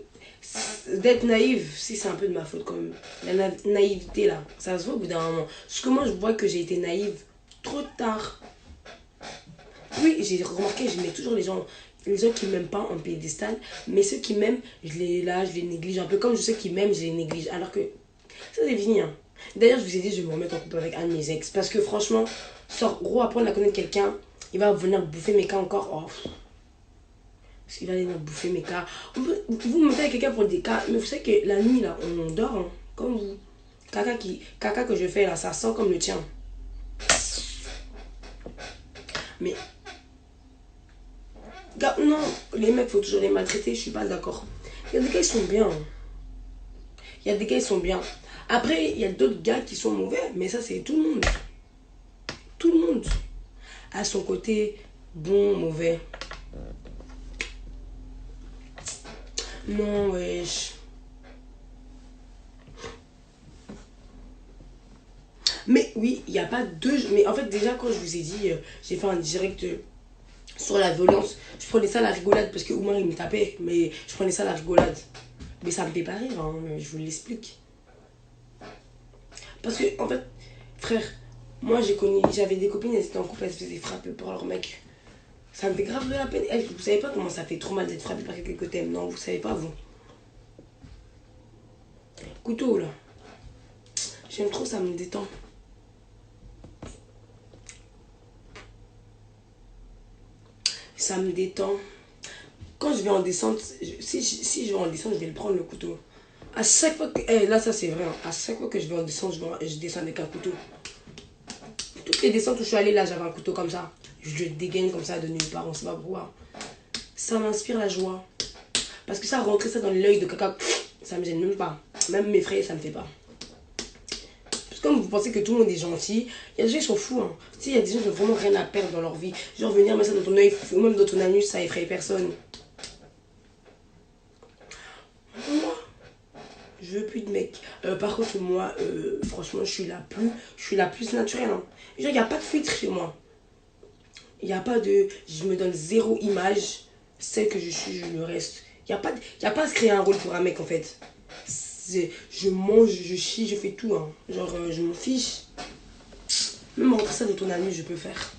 D'être naïve, si c'est un peu de ma faute quand même. La naïveté, là, ça se voit au bout d'un moment. Parce que moi, je vois que j'ai été naïve trop tard. Oui, j'ai remarqué, je mets toujours les gens qui m'aiment pas en piédestal, mais ceux qui m'aiment, je les néglige un peu. Comme ceux qui m'aiment, je les néglige. Alors que ça, c'est fini. Hein. D'ailleurs, je vous ai dit, je vais me remettre en couple avec un de mes ex. Parce que franchement, gros, apprendre à connaître quelqu'un, il va venir bouffer mes cas encore. Oh. Parce qu'il va venir bouffer mes cas. Vous me mettez avec quelqu'un pour des cas, mais vous savez que la nuit, là, on dort, hein, comme vous. Caca que je fais, là, ça sent comme le tien. Mais non, les mecs, faut toujours les maltraiter, je suis pas d'accord. Il y a des gars, ils sont bien. Il y a des gars, ils sont bien. Après, il y a d'autres gars qui sont mauvais, mais ça, c'est tout le monde. Tout le monde a son côté bon, mauvais. Non, wesh. Mais oui, il n'y a pas deux... Mais en fait, déjà, quand je vous ai dit, j'ai fait un direct sur la violence, je prenais ça à la rigolade, parce que Oumar, il me tapait, mais je prenais ça à la rigolade. Mais ça me fait pas rire, hein, je vous l'explique. Parce que, en fait, frère, moi, j'avais des copines, elles étaient en couple, elles se faisaient frapper par leur mec. Ça me fait grave de la peine. Vous savez pas comment ça fait trop mal d'être frappé par quelqu'un que t'aimes, non, vous savez pas, vous. Couteau, là. J'aime trop, ça me détend. Ça me détend. Quand je vais en descente, si je vais en descente, je vais le prendre le couteau. À chaque fois que... là, ça c'est vrai. Hein. À chaque fois que je vais en descente, je descends avec un couteau. Toutes les descentes où je suis allée, là, j'avais un couteau comme ça. Je le dégaine comme ça de nulle part, on sait pas pourquoi. Ça m'inspire la joie. Parce que ça, rentrer ça dans l'œil de caca, ça me gêne même pas. Même mes frères, ça me fait pas. Parce que comme vous pensez que tout le monde est gentil, il y a des gens qui sont fous. Hein. Tu sais, il y a des gens qui n'ont vraiment rien à perdre dans leur vie. Genre venir mettre ça dans ton œil, ou même dans ton anus, ça effraie personne. Moi, je veux plus de mec. Par contre, moi, franchement, je suis la plus naturelle. Hein. Genre, il n'y a pas de filtre chez moi. Il n'y a pas de... Je me donne zéro image. Celle que je suis, je le reste. Il n'y a pas à se créer un rôle pour un mec, en fait. Je mange, je chie, je fais tout. Hein. Genre, je m'en fiche. Même rentrer ça de ton ami, je peux faire.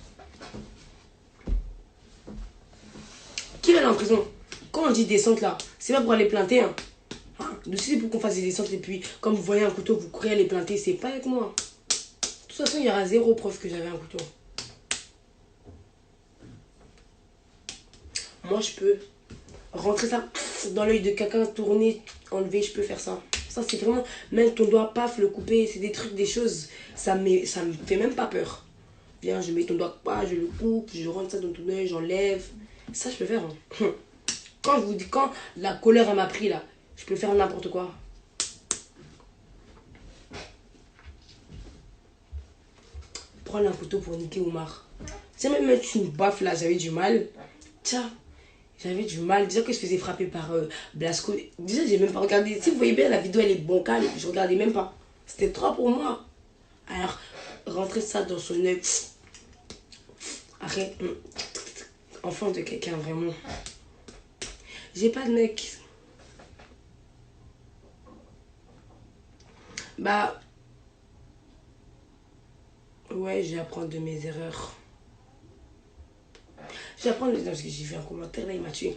Qui va aller en prison? Quand on dit descente, là, c'est pas pour aller planter, hein. C'est pour qu'on fasse des descentes et puis, comme vous voyez un couteau, vous courez à les planter. C'est pas avec moi. De toute façon, il y aura zéro preuve que j'avais un couteau. Moi, je peux rentrer ça dans l'œil de quelqu'un, tourner, enlever, je peux faire ça. Ça, c'est vraiment... Même ton doigt, paf, le couper, c'est des trucs, des choses. Ça me fait même pas peur. Viens, je mets ton doigt, je le coupe, je rentre ça dans ton œil, j'enlève. Ça, je peux faire. Hein. Quand je vous dis, quand la colère, elle m'a pris, là, je peux faire n'importe quoi. Prendre un couteau pour niquer Omar. C'est même mettre une baffe, là, j'avais du mal. Tiens. J'avais du mal. Déjà que je faisais frapper par Blasco. Déjà, j'ai même pas regardé. Si vous voyez bien, la vidéo, elle est bancale. Je regardais même pas. C'était trop pour moi. Alors, rentrer ça dans son œil. Arrête. Enfant de quelqu'un, vraiment. J'ai pas de mec. Bah. Ouais, j'ai à apprendre de mes erreurs. J'apprends de... Parce que j'ai vu un commentaire, là, il m'a tué.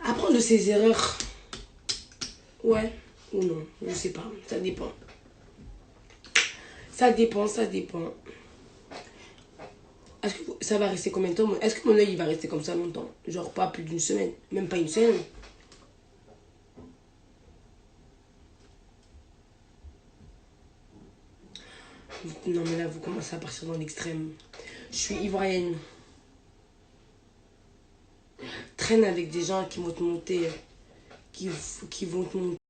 Apprendre de ses erreurs. Ouais ou non, je sais pas. Ça dépend. Ça dépend, ça dépend. Est-ce que ça va rester combien de temps? Est-ce que mon œil il va rester comme ça longtemps? Genre pas plus d'une semaine. Même pas une semaine. Non mais là vous commencez à partir dans l'extrême. Je suis ivoirienne. Traîne avec des gens qui vont te monter. Qui vont te monter.